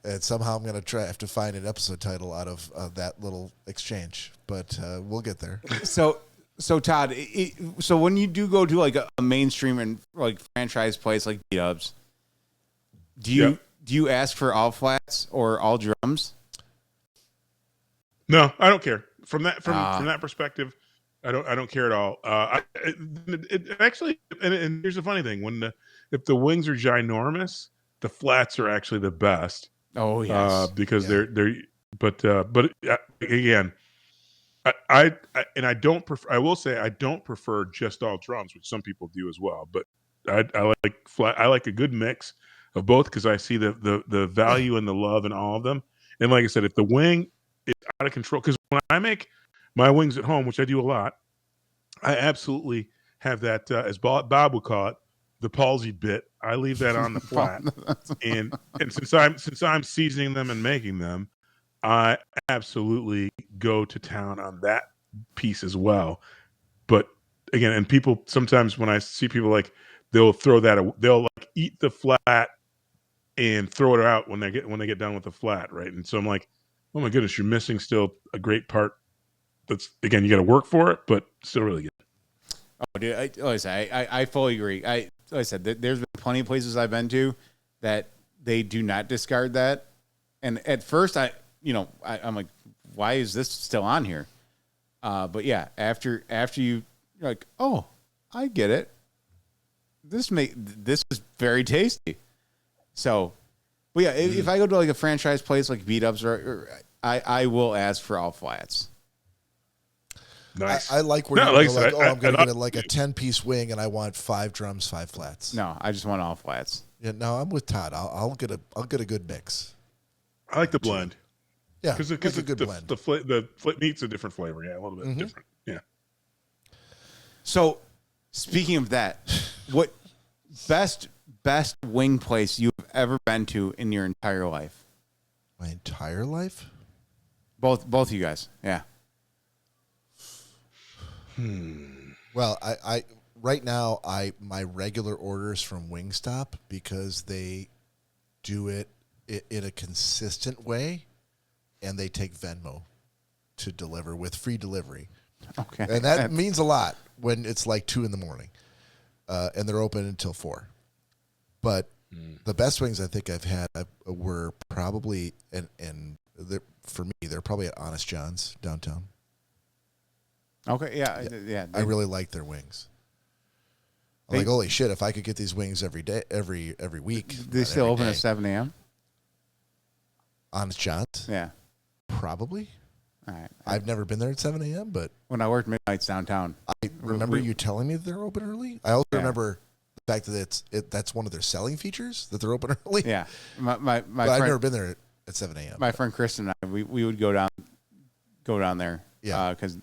And somehow I'm going to have to find an episode title out of that little exchange, but we'll get there. So Todd, so when you do go to like a mainstream and like franchise place like B-Dubs, do you ask for all flats or all drums? No, I don't care. From that perspective, I don't care at all. Actually, and here's the funny thing: if the wings are ginormous, the flats are actually the best. Oh yes, because they're but again. I don't prefer. I will say I don't prefer just all drums, which some people do as well. But I like flat. I like a good mix of both because I see the value and the love in all of them. And like I said, if the wing is out of control, because when I make my wings at home, which I do a lot, I absolutely have that as Bob would call it, the palsied bit. I leave that on the flat, and since I'm seasoning them and making them, I absolutely go to town on that piece as well. But again, and people sometimes when I see people like they'll they'll like eat the flat and throw it out when they get done with the flat, right? And so I'm like, oh my goodness, you're missing still a great part. That's again, you got to work for it, but still really good. Oh, dude, I fully agree. Like I said, there's been plenty of places I've been to that they do not discard that. And at first, I'm like, why is this still on here? But yeah, after you're like, oh, I get it. This is very tasty. So, but yeah, if I go to like a franchise place like Beat Ups, I will ask for all flats. Nice. I like where I'm going to get like a 10-piece wing and I want 5 drums, 5 flats. No, I just want all flats. Yeah, no, I'm with Todd. I'll get a good mix. I like the blend. Yeah, because it's a good blend. The meat's a different flavor. Yeah, a little bit different. Yeah. So, speaking of that, what best wing place you've ever been to in your entire life? My entire life? Both of you guys. Yeah. Well, I right now my regular orders from Wingstop because they do it in a consistent way, and they take Venmo to deliver with free delivery. Okay, and that means a lot when it's like 2 a.m, and they're open until 4. But the best wings I think I've had were probably for me they're probably at Honest John's downtown. Okay, yeah. I really like their wings. I'm like, holy shit! If I could get these wings every day, every week, they still open at 7 a.m. Honest John's, yeah, probably. All right, I've never been there at 7 a.m., but when I worked midnights downtown, I remember you telling me that they're open early. I also remember the fact that that's one of their selling features that they're open early. Yeah, my but friend, I've never been there at 7 a.m. My friend Kristen and I, we would go down there, because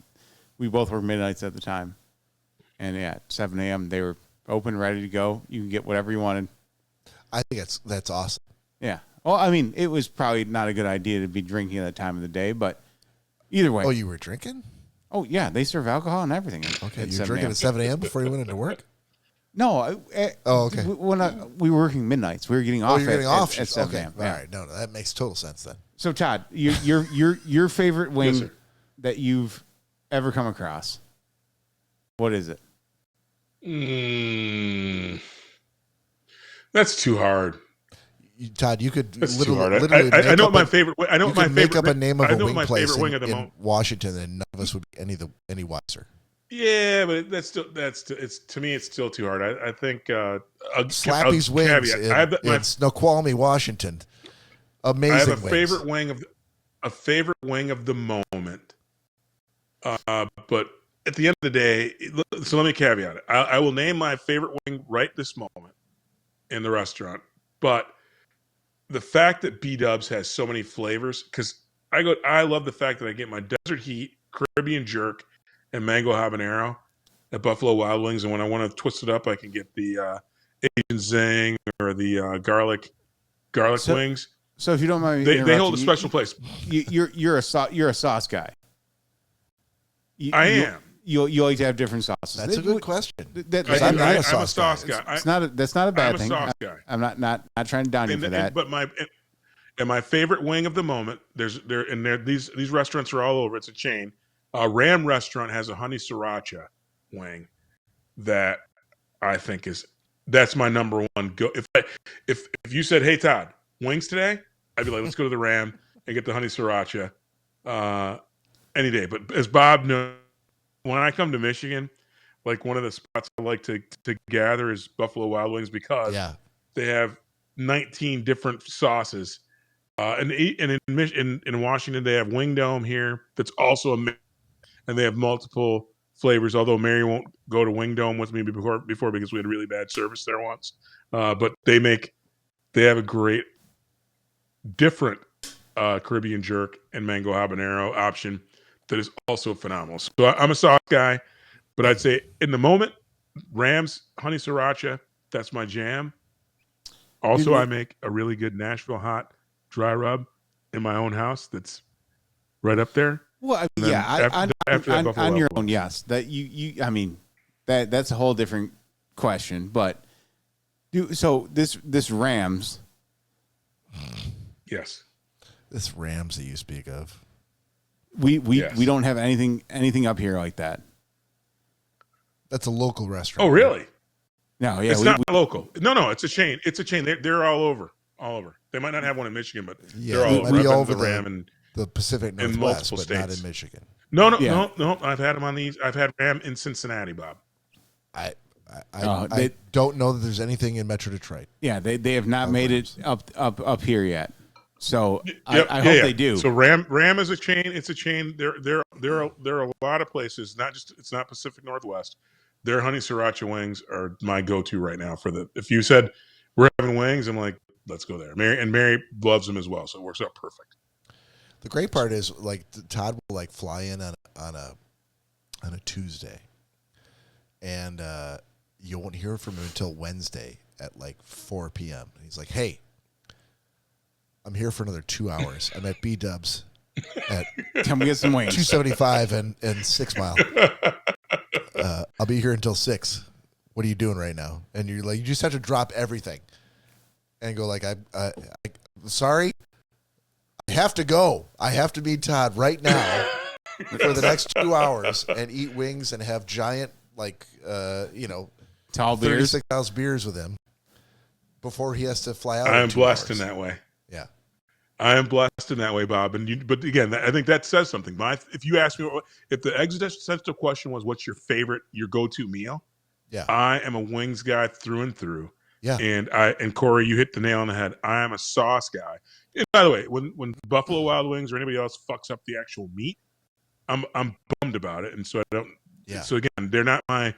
we both were midnights at the time, and at 7 a.m. they were open, ready to go. You can get whatever you wanted. I think that's awesome. Yeah. Well, I mean, it was probably not a good idea to be drinking at that time of the day, but either way. Oh, you were drinking? Oh, yeah. They serve alcohol and everything. Okay, you were drinking at 7 a.m. before you went into work? No. Okay. When we were working midnights, we were getting off. You're getting off at 7 a.m. All right. No, that makes total sense then. So, Todd, your favorite wing that you've ever come across, what is it? That's too hard. Todd, you could That's literally I know my favorite. I know my make favorite. up a name of a wing my place wing in Washington, and none of us would be any wiser. Yeah, but that's to me it's still too hard. I think Slappy's Wings in Snoqualmie, Washington. Amazing. I have a wings. favorite wing of the moment. But at the end of the day, so let me caveat it. I will name my favorite wing right this moment in the restaurant, but the fact that B-Dubs has so many flavors, because I love the fact that I get my Desert Heat, Caribbean Jerk, and Mango Habanero at Buffalo Wild Wings, and when I want to twist it up, I can get the Asian Zing or the garlic wings. So if you don't mind, they hold a special place. You're a sauce guy. I am. You like to have different sauces. That's a good question. I'm not a sauce guy. That's not a bad thing. I'm a sauce guy. I'm not trying to down you for that. But my favorite wing of the moment. These restaurants are all over. It's a chain. Ram Restaurant has a honey sriracha wing that I think that's my number one go. If you said, "Hey Todd, wings today," I'd be like, "Let's go to the Ram and get the honey sriracha any day." But as Bob knows, when I come to Michigan, like one of the spots I like to gather is Buffalo Wild Wings because they have 19 different sauces. And in Washington, they have Wing Dome here. That's also and they have multiple flavors. Although Mary won't go to Wing Dome with me before because we had really bad service there once. But they have a great different Caribbean Jerk and Mango Habanero option that is also phenomenal. So I'm a sauce guy, but I'd say in the moment, Ram's honey sriracha, That's my jam. Also, I make a really good Nashville hot dry rub in my own house. That's right up there. Well, after that, Buffalo on your Wild own, Wings. yes. That I mean, that's a whole different question. But so this Rams. Yes. This Rams that you speak of. We don't have anything up here like that. That's a local restaurant. Oh, really? No, yeah, it's not local. No, it's a chain. It's a chain. They're all over. They might not have one in Michigan, but they're all over. I've been all to over Ram and the Pacific Northwest, multiple but states. not in Michigan. No. I've had them on these. I've had Ram in Cincinnati, Bob. I don't know that there's anything in Metro Detroit. Yeah, they have not made it up here yet. So I hope they do. So Ram is a chain. It's a chain. There are a lot of places. It's not Pacific Northwest. Their honey sriracha wings are my go-to right now if you said we're having wings, I'm like, let's go there. Mary loves them as well, so it works out perfect. The great part is like Todd will like fly in on a Tuesday, and you won't hear from him until Wednesday at like 4 p.m. He's like, "Hey, I'm here for another 2 hours. I'm at B Dubs at Can we get some wings? 275 and 6 Mile. I'll be here until 6. What are you doing right now?" And you're like, you just have to drop everything and go like, I sorry, I have to go. I have to meet Todd right now for the next 2 hours and eat wings and have giant tall beers, 36-ounce beers with him before he has to fly out. I am blessed hours. in that way. Yeah. I am blessed in that way, Bob. But again, I think that says something. If you ask me, if the existential question was, "What's your go-to meal?" Yeah, I am a wings guy through and through. Yeah, and Cory, you hit the nail on the head. I am a sauce guy. And by the way, when Buffalo Wild Wings or anybody else fucks up the actual meat, I'm bummed about it, and so I don't. Yeah. So again, they're not my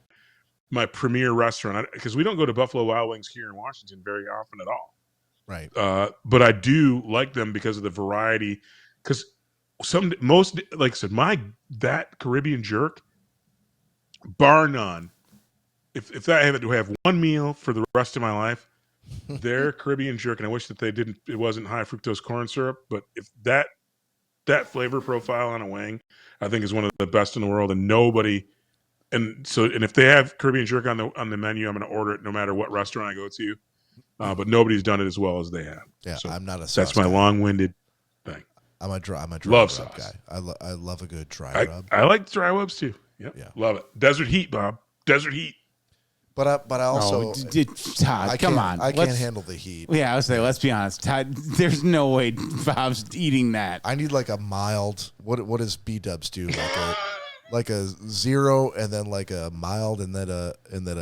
premier restaurant because we don't go to Buffalo Wild Wings here in Washington very often at all. Right. But I do like them because of the variety. Because like I said, that Caribbean jerk, bar none. If I have one meal for the rest of my life, their Caribbean jerk, and I wish that it wasn't high fructose corn syrup, but if that flavor profile on a wing, I think is one of the best in the world, and if they have Caribbean jerk on the menu, I'm going to order it no matter what restaurant I go to. But nobody's done it as well as they have. Yeah, so I'm not a sauce that's my guy. long-winded thing. I'm a dry Love rub sauce. guy. I love a good dry rub. I like dry rubs too. Yep. Yeah. Love it. Desert heat, Bob. Desert heat. But I also Todd, come on. I can't handle the heat. Yeah, I was saying, let's be honest, Todd. There's no way Bob's eating that. I need like a mild. What does B Dubs do? Like a 0 and then like a mild and then a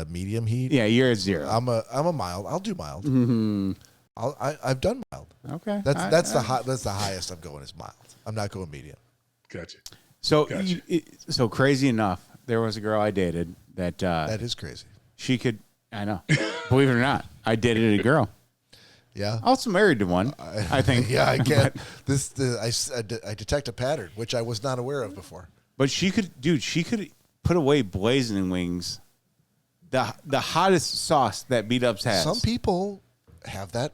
medium heat. Yeah, you're at 0. I'm a mild. I'll do mild. Mm-hmm. I've done mild. Okay. That's the highest I'm going is mild. I'm not going medium. Gotcha. So so crazy enough, there was a girl I dated that is crazy. She could. I know. Believe it or not, I dated a girl. Yeah. Also married to one. I think. Yeah, I get I detect a pattern which I was not aware of before. But she could put away blazing wings, the hottest sauce that B Dubs has. Some people have that,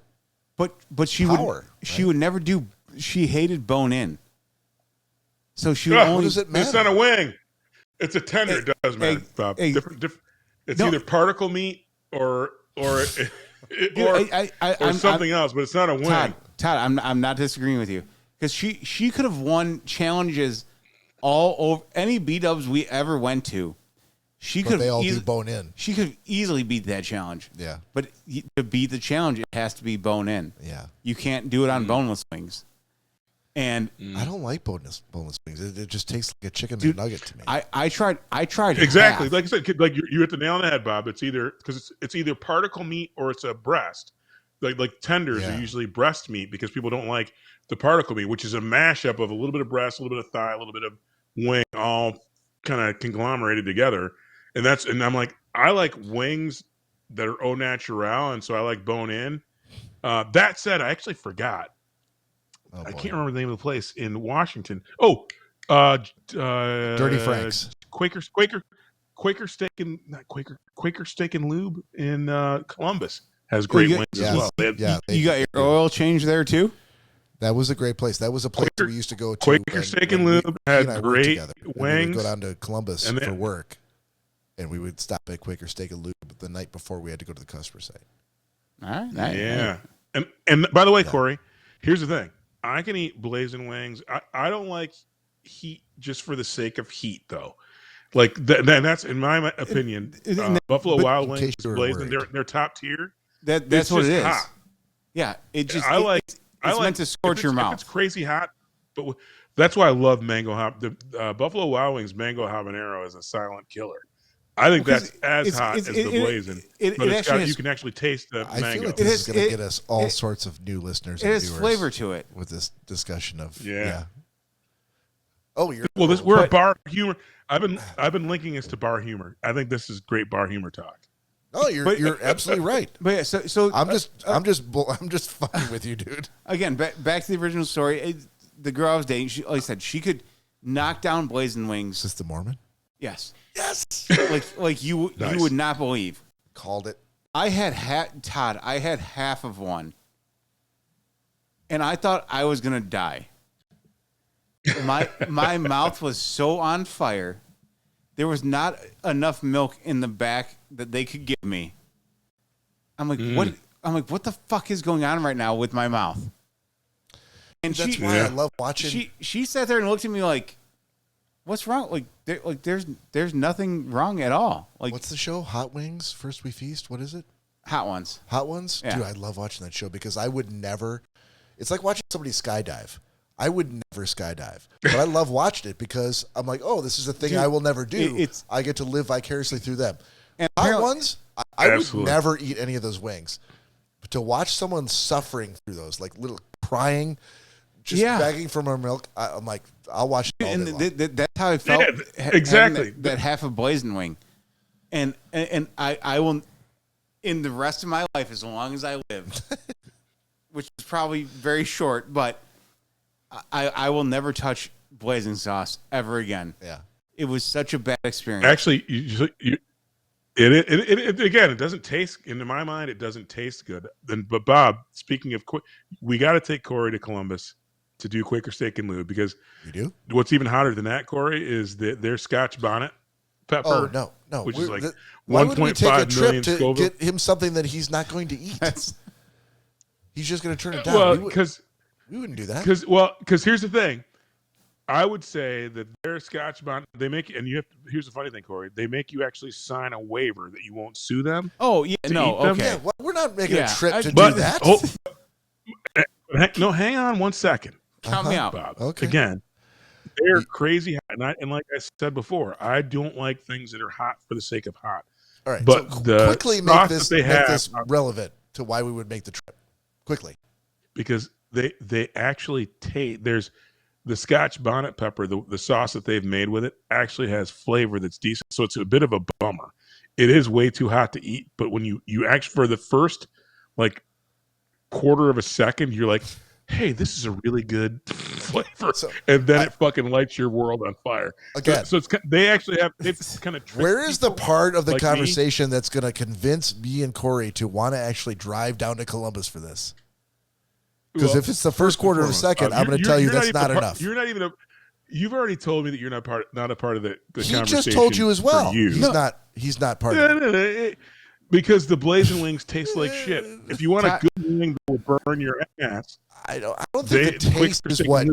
but she power, would never do. She hated bone in. So she would only. What does it matter? It's not a wing. It's a tender. It does matter, Bob. Different. It's either particle meat or something else, but it's not a wing. Todd, I'm not disagreeing with you because she could have won challenges all over any B Dubs we ever went to. They all do bone in. She could easily beat that challenge. Yeah, but to beat the challenge, it has to be bone in. Yeah, you can't do it on boneless wings. And I don't like boneless wings. It just tastes like a chicken nugget to me. I tried exactly. half. Like I said, like you hit the nail on the head, Bob. It's either because it's either particle meat or it's a breast. Like tenders are usually breast meat because people don't like the particle meat, which is a mashup of a little bit of breast, a little bit of thigh, a little bit of wing, all kind of conglomerated together. And I'm like, I like wings that are au naturel, and so I like bone in. That said, I actually forgot. I can't remember the name of the place in Washington. Dirty Frank's. Quaker Quaker Steak and not Quaker Steak and Lube in Columbus has great wings as well. You got your oil change there too? That was a great place. That was a place we used to go to. Quaker Steak and Lube had great wings. We would go down to Columbus for work, and we would stop at Quaker Steak and Lube the night before we had to go to the customer site. All right. Yeah. And by the way, Corey, here's the thing. I can eat blazing wings. I don't like heat just for the sake of heat, though. Like that's in my opinion. Buffalo Wild Wings blazing. They're top tier. That's what it is. Hot. Yeah, It's meant to scorch your mouth. It's crazy hot, but that's why I love mango hot. The Buffalo Wild Wings mango habanero is a silent killer. I think that's as hot as the blazing, but you can actually taste the mango. I feel like this is going to get us all sorts of new listeners. It has flavor to it with this discussion of Oh, we're a bar humor. I've been linking this to bar humor. I think this is great bar humor talk. Oh, you're absolutely right. But yeah, so I'm just fucking with you, dude. Again, back to the original story. The girl I was dating, like I said, she could knock down blazing wings. Is this the Mormon? Yes. Yes. like you would not believe. Called it. I had half of one, and I thought I was gonna die. My mouth was so on fire. There was not enough milk in the back that they could give me. I'm like, what? I'm like, what the fuck is going on right now with my mouth? And that's why I love watching. She sat there and looked at me like, what's wrong? There's nothing wrong at all. Like, what's the show? Hot Wings, First We Feast. What is it? Hot Ones. Hot Ones? Yeah. Dude, I love watching that show because I would never. It's like watching somebody skydive. I would never skydive, but I love watching it because I'm like, oh, this is a thing I will never do. I get to live vicariously through them. And Hot Ones, I would never eat any of those wings. But to watch someone suffering through those, like little crying, just begging for more milk, I'm like, I'll watch it all day long. That's how I felt. Yeah, exactly. That half of blazing wing. And I will, in the rest of my life, as long as I live, which is probably very short, but I will never touch blazing sauce ever again. Yeah, it was such a bad experience. Actually, it doesn't taste. In my mind, it doesn't taste good. But Bob, speaking of, we got to take Cory to Columbus to do Quaker Steak and Lube because you do. What's even hotter than that, Cory, is their Scotch bonnet pepper. Oh no, which is like 1.5 million to Scoville? Get him something that he's not going to eat. He's just going to turn it down. Well, because we wouldn't do that. Because here's the thing. I would say that their Scotch bonnet, they make, and you have. Here's the funny thing, Cory. They make you actually sign a waiver that you won't sue them. Oh yeah, no, okay. Yeah, well, we're not making a trip to do that. No, hang on one second. Count me out, Bob. Okay. Again, they're crazy hot, and like I said before, I don't like things that are hot for the sake of hot. All right, but so quickly make this relevant to why we would make the trip. Quickly, because they actually there's the Scotch bonnet pepper, the sauce that they've made with it actually has flavor that's decent. So it's a bit of a bummer. It is way too hot to eat, but when you actually, for the first like quarter of a second, you're like, hey, this is a really good flavor. And then it fucking lights your world on fire. Again. So they've kind of where is the part of the conversation that's going to convince me and Cory to want to actually drive down to Columbus for this? Because if it's the first quarter of a second, I'm going to tell you that's not enough. You're not even you've already told me that you're not a part of the conversation. He just told you as well. He's not part of it. Because the blazing wings taste like shit. If you want a good wing that will burn your ass, I don't think the taste is what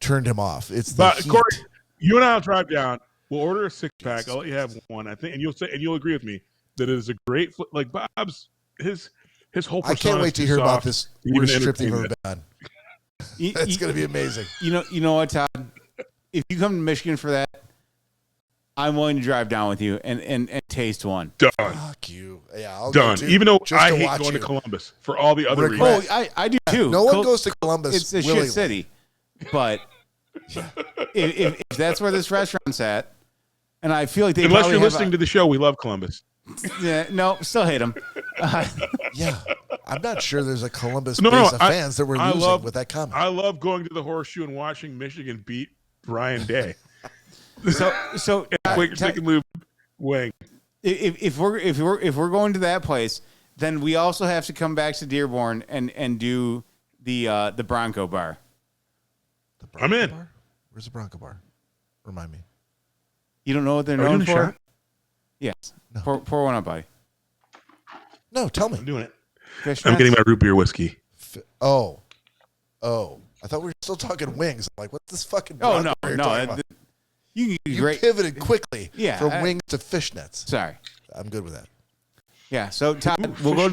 turned him off. It's the heat. Cory, you and I'll drive down. We'll order a 6-pack. I'll let you have one. I think, and you'll agree with me that it is a great like Bob's his whole. I can't wait to hear about this worst trip they've ever been on. That's going to be amazing. You know what, Todd? If you come to Michigan for that, I'm willing to drive down with you and taste one. Done. Fuck you. Yeah, I'll done. Go too, even though just I to hate going to Columbus for all the other reasons. Oh, I do too. No one goes to Columbus. It's a shit city. But if that's where this restaurant's at, and I feel like they unless you're listening to the show, we love Columbus. Yeah, no, still hate them. Yeah, I'm not sure there's a Columbus base of fans that we're losing with that comment. I love going to the Horseshoe and watching Michigan beat Ryan Day. So Quaker Steak and Lube Wing. If we're going to that place, then we also have to come back to Dearborn and do the Bronco Bar. The Bronco I'm in. Bar? Where's the Bronco Bar? Remind me. You don't know what they're Are we known doing a for? shot? Yes. No. Pour one up, buddy. No, tell me. I'm doing it. Fish I'm nuts? getting my root beer whiskey. Oh. I thought we were still talking wings. I'm like, what's this fucking Oh Bronco Bar you're talking about? You You great. pivoted quickly Yeah, from wings to fishnets. Sorry. I'm good with that. Yeah. So Todd, we'll go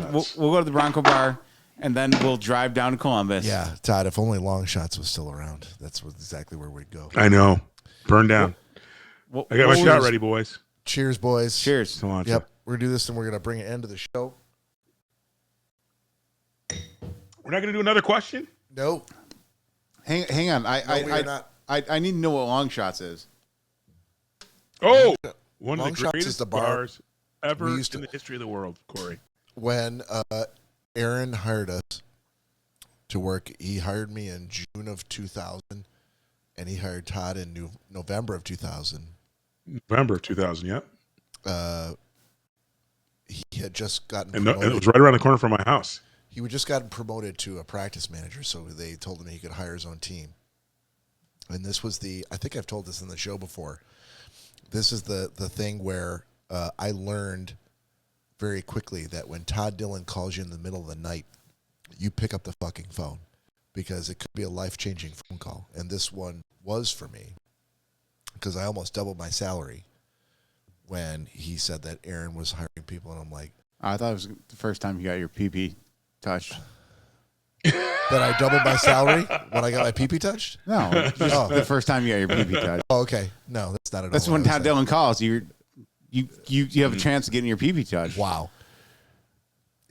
to the Bronco Bar, and then we'll drive down to Columbus. Yeah, Todd, if only Long Shots was still around, that's exactly where we'd go. I know. Burn down. I got my shot was- ready, boys. Cheers, boys. Cheers. Cilantro. Yep, we're going to do this, and we're going to bring an end to the show. We're not going to do another question? No. Hang on. we are not. I need to know what Long Shots is. Oh, one Long of the Shots greatest is the bar bars ever we in used to- the history of the world, Cory. When Aaron hired us to work, he hired me in June of 2000, and he hired Todd in November of 2000. November of 2000, yep. He had just gotten And promoted. it was right around the corner from my house. He had just gotten promoted to a practice manager, so they told him he could hire his own team. And this was I think I've told this in the show before. This is the thing where I learned very quickly that when Todd Dillon calls you in the middle of the night, you pick up the fucking phone because it could be a life-changing phone call. And this one was for me because I almost doubled my salary when he said that Aaron was hiring people. And I'm like, I thought it was the first time you got your PP touched. that I doubled my salary when I got my pee-pee touched? No, just the first time you got your PP touched. Oh, okay. No, that's not at all. That's what when I was Todd saying. Dillon calls. You have a chance of getting your PP touched. Wow.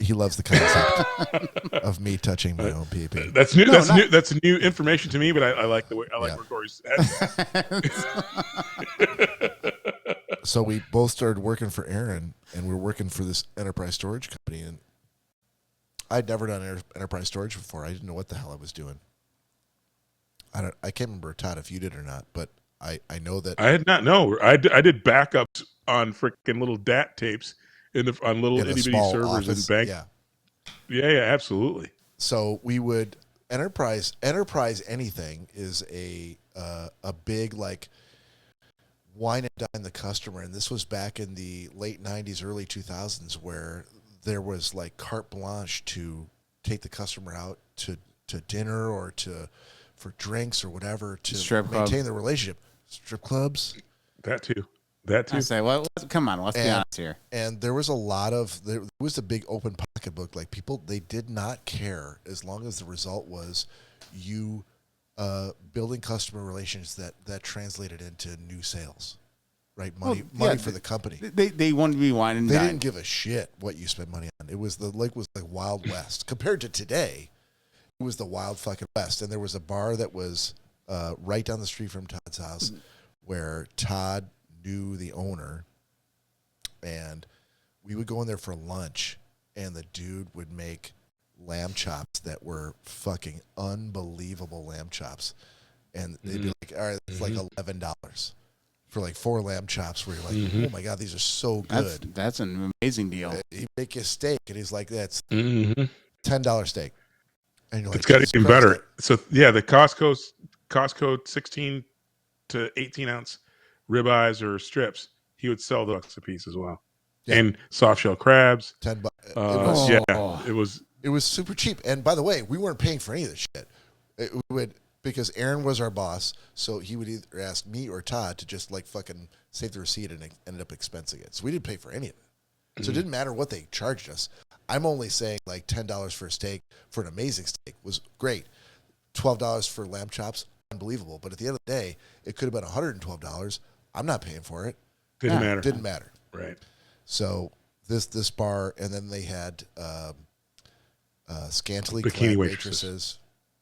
He loves the concept of me touching my own pee-pee. That's new. No, That's new information to me, but I like the way Yeah. where Cory's at. So we both started working for Aaron, and we were working for this enterprise storage company. And I'd never done enterprise storage before. I didn't know what the hell I was doing. I can't remember, Todd, if you did or not, but I know that I had not know. I did backups on freaking little DAT tapes on little in a itty bitty small servers office, in bank. yeah. Yeah, absolutely. So we would enterprise anything is a big like wine and dine the customer, and this was back in the late 90s, early 2000s, where there was like carte blanche to take the customer out to dinner or for drinks or whatever to Strip club. maintain the relationship. Strip clubs. That too. I say, well, come on, let's be honest here. And there was there was a big open pocketbook. Like people, they did not care as long as the result was you building customer relations that translated into new sales, right? Money for the company. They wanted to be wine and They dine. didn't give a shit what you spent money on. It was the lake was like Wild West compared to today. It was the Wild fucking West, and there was a bar that was right down the street from Todd's house, where Todd knew the owner, and we would go in there for lunch, and the dude would make lamb chops that were fucking unbelievable lamb chops, and they'd be like, all right, it's like $11 for like 4 lamb chops, where you're like, oh my god, these are so good. That's an amazing deal. He'd make you a steak, and he's like, that's Mm-hmm. $10 steak, and you're like, It's got Jesus even Christ, better. So yeah, the Costco 16 to 18 ounce ribeyes or strips, he would sell those a piece as well, Yeah. and soft shell crabs. $10. Yeah, it was. It was super cheap. And by the way, we weren't paying for any of this shit. It would, because Aaron was our boss, so he would either ask me or Todd to just like fucking save the receipt and ended up expensing it. So we didn't pay for any of it. So it didn't matter what they charged us. I'm only saying like $10 for a steak, for an amazing steak, was great. $12 for lamb chops, unbelievable. But at the end of the day, it could have been $112. I'm not paying for it. Didn't matter. Didn't matter. Right. So this bar, and then they had scantily Bikini clad waitresses. waitresses.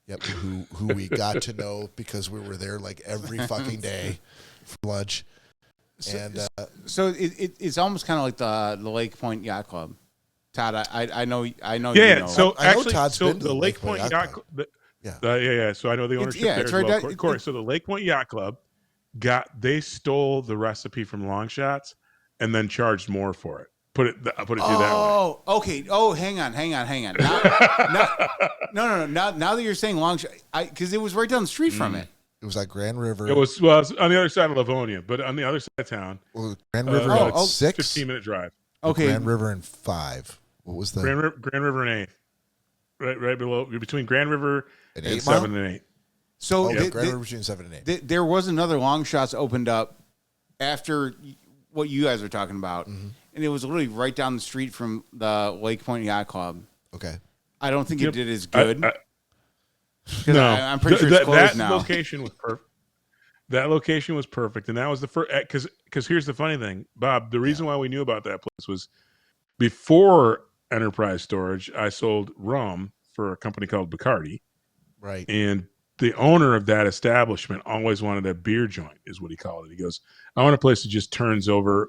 Yep, who we got to know because we were there like every fucking day for lunch. And So it's almost kind of like the Lake Point Yacht Club. Todd, I know. Yeah. You know. So I know actually, Todd's so been to the the Lake Lake Point Point Yacht Yacht Club. yeah, Yeah. So I know the ownership yeah, there it's as right well. down- Corey. So the Lake Point Yacht Club they stole the recipe from Long Shots and then charged more for it. Put it to you that way. Oh, okay. Oh, hang on. Now, no. Now that you're saying long shot, because it was right down the street from it. It was like Grand River. It was on the other side of Livonia, but on the other side of town. Well, Grand River at 6? 15-minute drive. Okay. Grand River and 5. What was the Grand River and 8. Right below, between Grand River and 8 7 and 8. So Grand River between 7 and 8. There was another long shots opened up after what you guys are talking about, and it was literally right down the street from the Lake Point Yacht Club. Okay. I don't think it did as good. No, I'm pretty sure it's closed that now. location was perfect. That location was perfect, and that was the first. Because here's the funny thing, Bob. The reason why we knew about that place was before Enterprise Storage. I sold rum for a company called Bacardi, Right. and the owner of that establishment always wanted a beer joint, is what he called it. He goes, "I want a place that just turns over,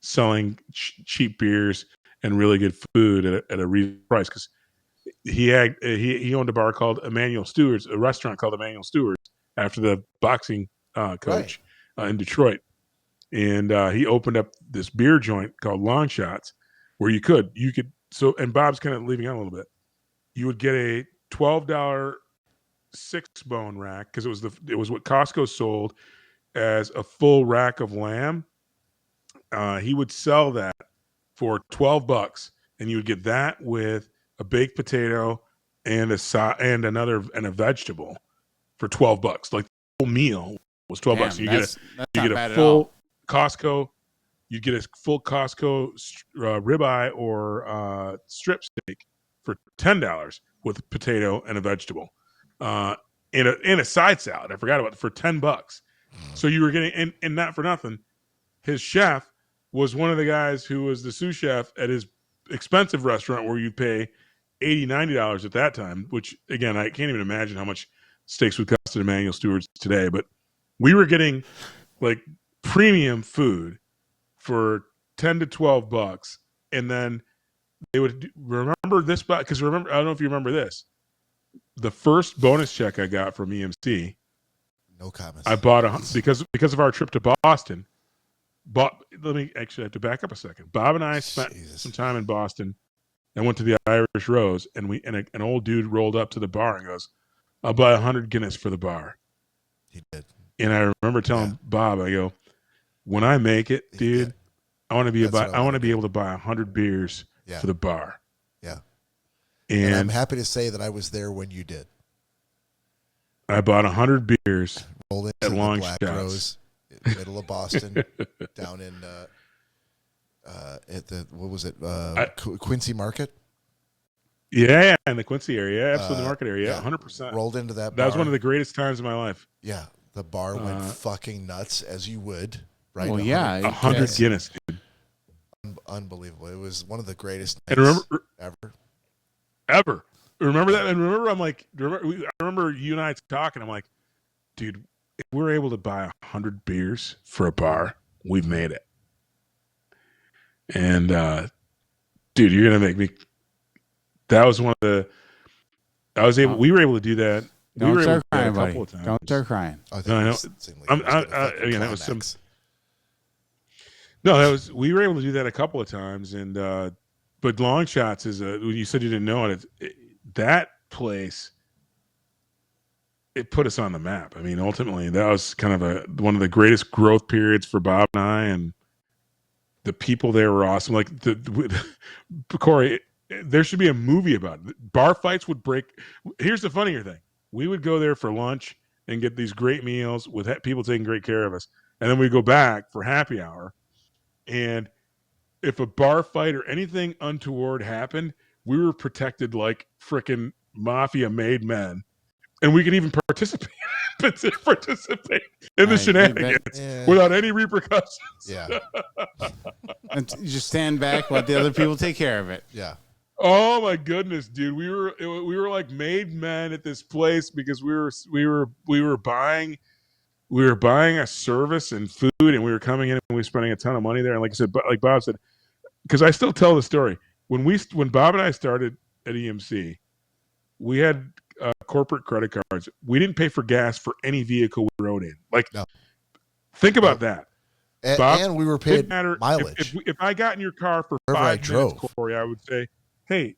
selling cheap beers and really good food at a reasonable price." Because he owned a bar called Emmanuel Stewart's, a restaurant called Emmanuel Stewart's after the boxing coach in Detroit, and he opened up this beer joint called Long Shots, where you could so. And Bob's kind of leaving out a little bit. You would get a $12 6-bone rack because it was what Costco sold as a full rack of lamb. He would sell that for $12, and you would get that with a baked potato and a vegetable for $12. Like the whole meal was $12. You get a full Costco. You get a full Costco ribeye or strip steak for $10 with potato and a vegetable, and a side salad. I forgot about it, for $10. So you were getting, and not for nothing, his chef was one of the guys who was the sous chef at his expensive restaurant where you pay $80, $90 at that time. Which again, I can't even imagine how much steaks would cost at Emmanuel Stewart's today. But we were getting like premium food for $10 to $12, and then they would remember this, because I don't know if you remember this. The first bonus check I got from EMC, no comments. I bought because of our trip to Boston. Let me actually have to back up a second. Bob and I spent some time in Boston and went to the Irish Rose, and an old dude rolled up to the bar and goes, "I'll buy 100 Guinness for the bar." He did. And I remember telling Bob, I go, "When I make it, dude, I want to be able to buy 100 beers for the bar." Yeah. And I'm happy to say that I was there when you did. I bought 100 beers Rolled at into Long the Black Shots. Rose, in the middle of Boston, down in at the Quincy Market. Yeah, in the Quincy area, absolutely, the market area, 100%. Rolled into that bar. That was one of the greatest times of my life. Yeah, the bar went fucking nuts, as you would, right? Well, yeah, 100 Guinness, dude. Unbelievable. It was one of the greatest And nights ever. Remember that? And remember, I remember you and I talking. I'm like, dude, if we're able to buy 100 beers for a bar, we've made it. And dude, you're gonna make me. That was one of the. We were able to do that. Don't start crying, a couple buddy. of times. Don't start crying. I know. Again, that was some. No, we were able to do that a couple of times, and but Long Shots is when you said you didn't know it, that place, it put us on the map. I mean, ultimately, that was kind of one of the greatest growth periods for Bob and I, and the people there were awesome. Like Cory, there should be a movie about it. Bar fights would break. Here's the funnier thing: we would go there for lunch and get these great meals with people taking great care of us, and then we go back for happy hour. And if a bar fight or anything untoward happened, we were protected like frickin' mafia made men, and we could even participate in the shenanigans without any repercussions. Yeah, and you just stand back, let the other people take care of it. Yeah. Oh my goodness, dude, we were like made men at this place because we were buying. We were buying a service and food, and we were coming in and we were spending a ton of money there. And like I said, like Bob said, because I still tell the story when Bob and I started at EMC, we had corporate credit cards. We didn't pay for gas for any vehicle we rode in. Like, think about that. Bob, and we were didn't paid matter mileage. if I got in your car for Wherever I 5 minutes, drove. Cory, I would say, hey,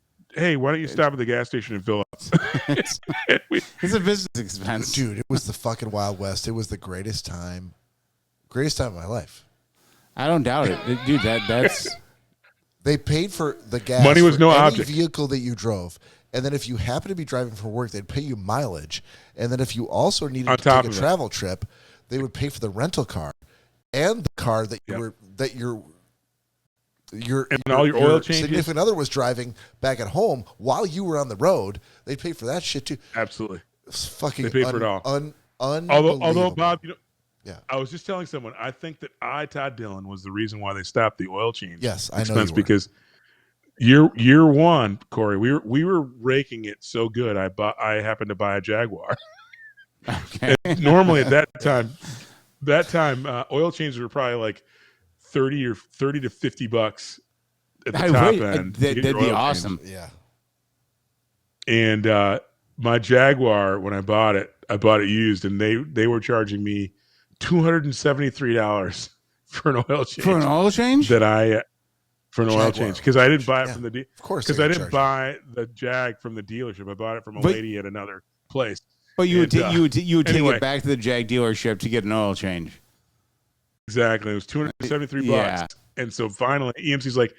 why don't you stop at the gas station and fill up? It's a business expense. Dude, it was the fucking Wild West. It was the greatest time of my life. I don't doubt it. Dude, that's They paid for the gas. Money was for no any object. vehicle that you drove. And then if you happen to be driving for work, they'd pay you mileage. And then if you also needed On to top take a of it. travel trip, they would pay for the rental car and the car that all your oil changes. significant other was driving back at home while you were on the road. They paid for that shit too. Absolutely. It's fucking They paid for it all. Unbelievable. Bob, Yeah. I was just telling someone, I think that Todd Dillon, was the reason why they stopped the oil change. Yes, I know expense you were. because year one, Cory, we were raking it so good. I happened to buy a Jaguar. okay. And normally at that time, oil changes were probably like $30 to $50 at the top end. to get That'd your be oil awesome. Yeah. changed. And my Jaguar, when I bought it used, and they were charging me $273 for an oil change. For an oil change? For an oil Jaguar. change, because I didn't buy it Yeah. from the Of course. because they I would didn't charge buy the Jag from the dealership. I bought it from a But- lady at another place. But you would And, you would take anyway. it back to the Jag dealership to get an oil change. Exactly, it was $273. Yeah. And so finally, EMC's like,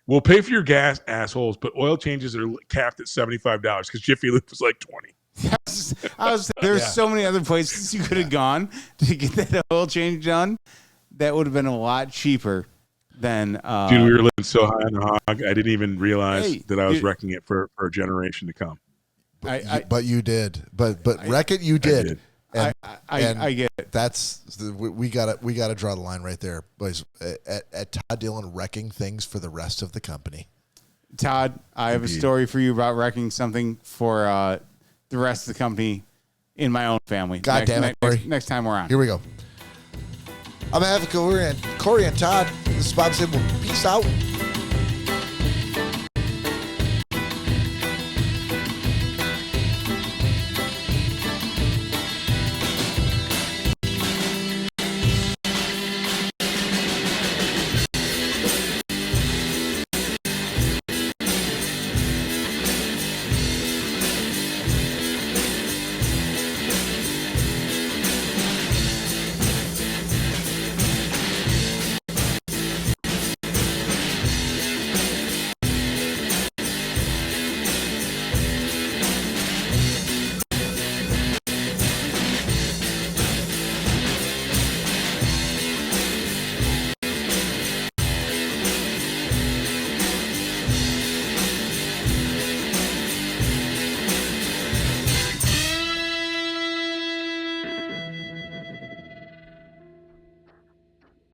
"We'll pay for your gas, assholes, but oil changes are capped at $75 because Jiffy Lube was like 20." There's Yeah. so many other places you could have gone to get that oil change done. That would have been a lot cheaper than. Dude, we were living so high on the hog, I didn't even realize Hey, that I was dude. wrecking it for a generation to come. but you did. But wreck it, you did. did. And I get it. that's we gotta draw the line right there, boys. At Todd Dillon wrecking things for the rest of the company. Todd, I have a Indeed. story for you about wrecking something for the rest of the company in my own family. God damn it, Cory. Next time we're on. Here we go. I'm having Cory and Todd. This is Bob saying, well, peace out.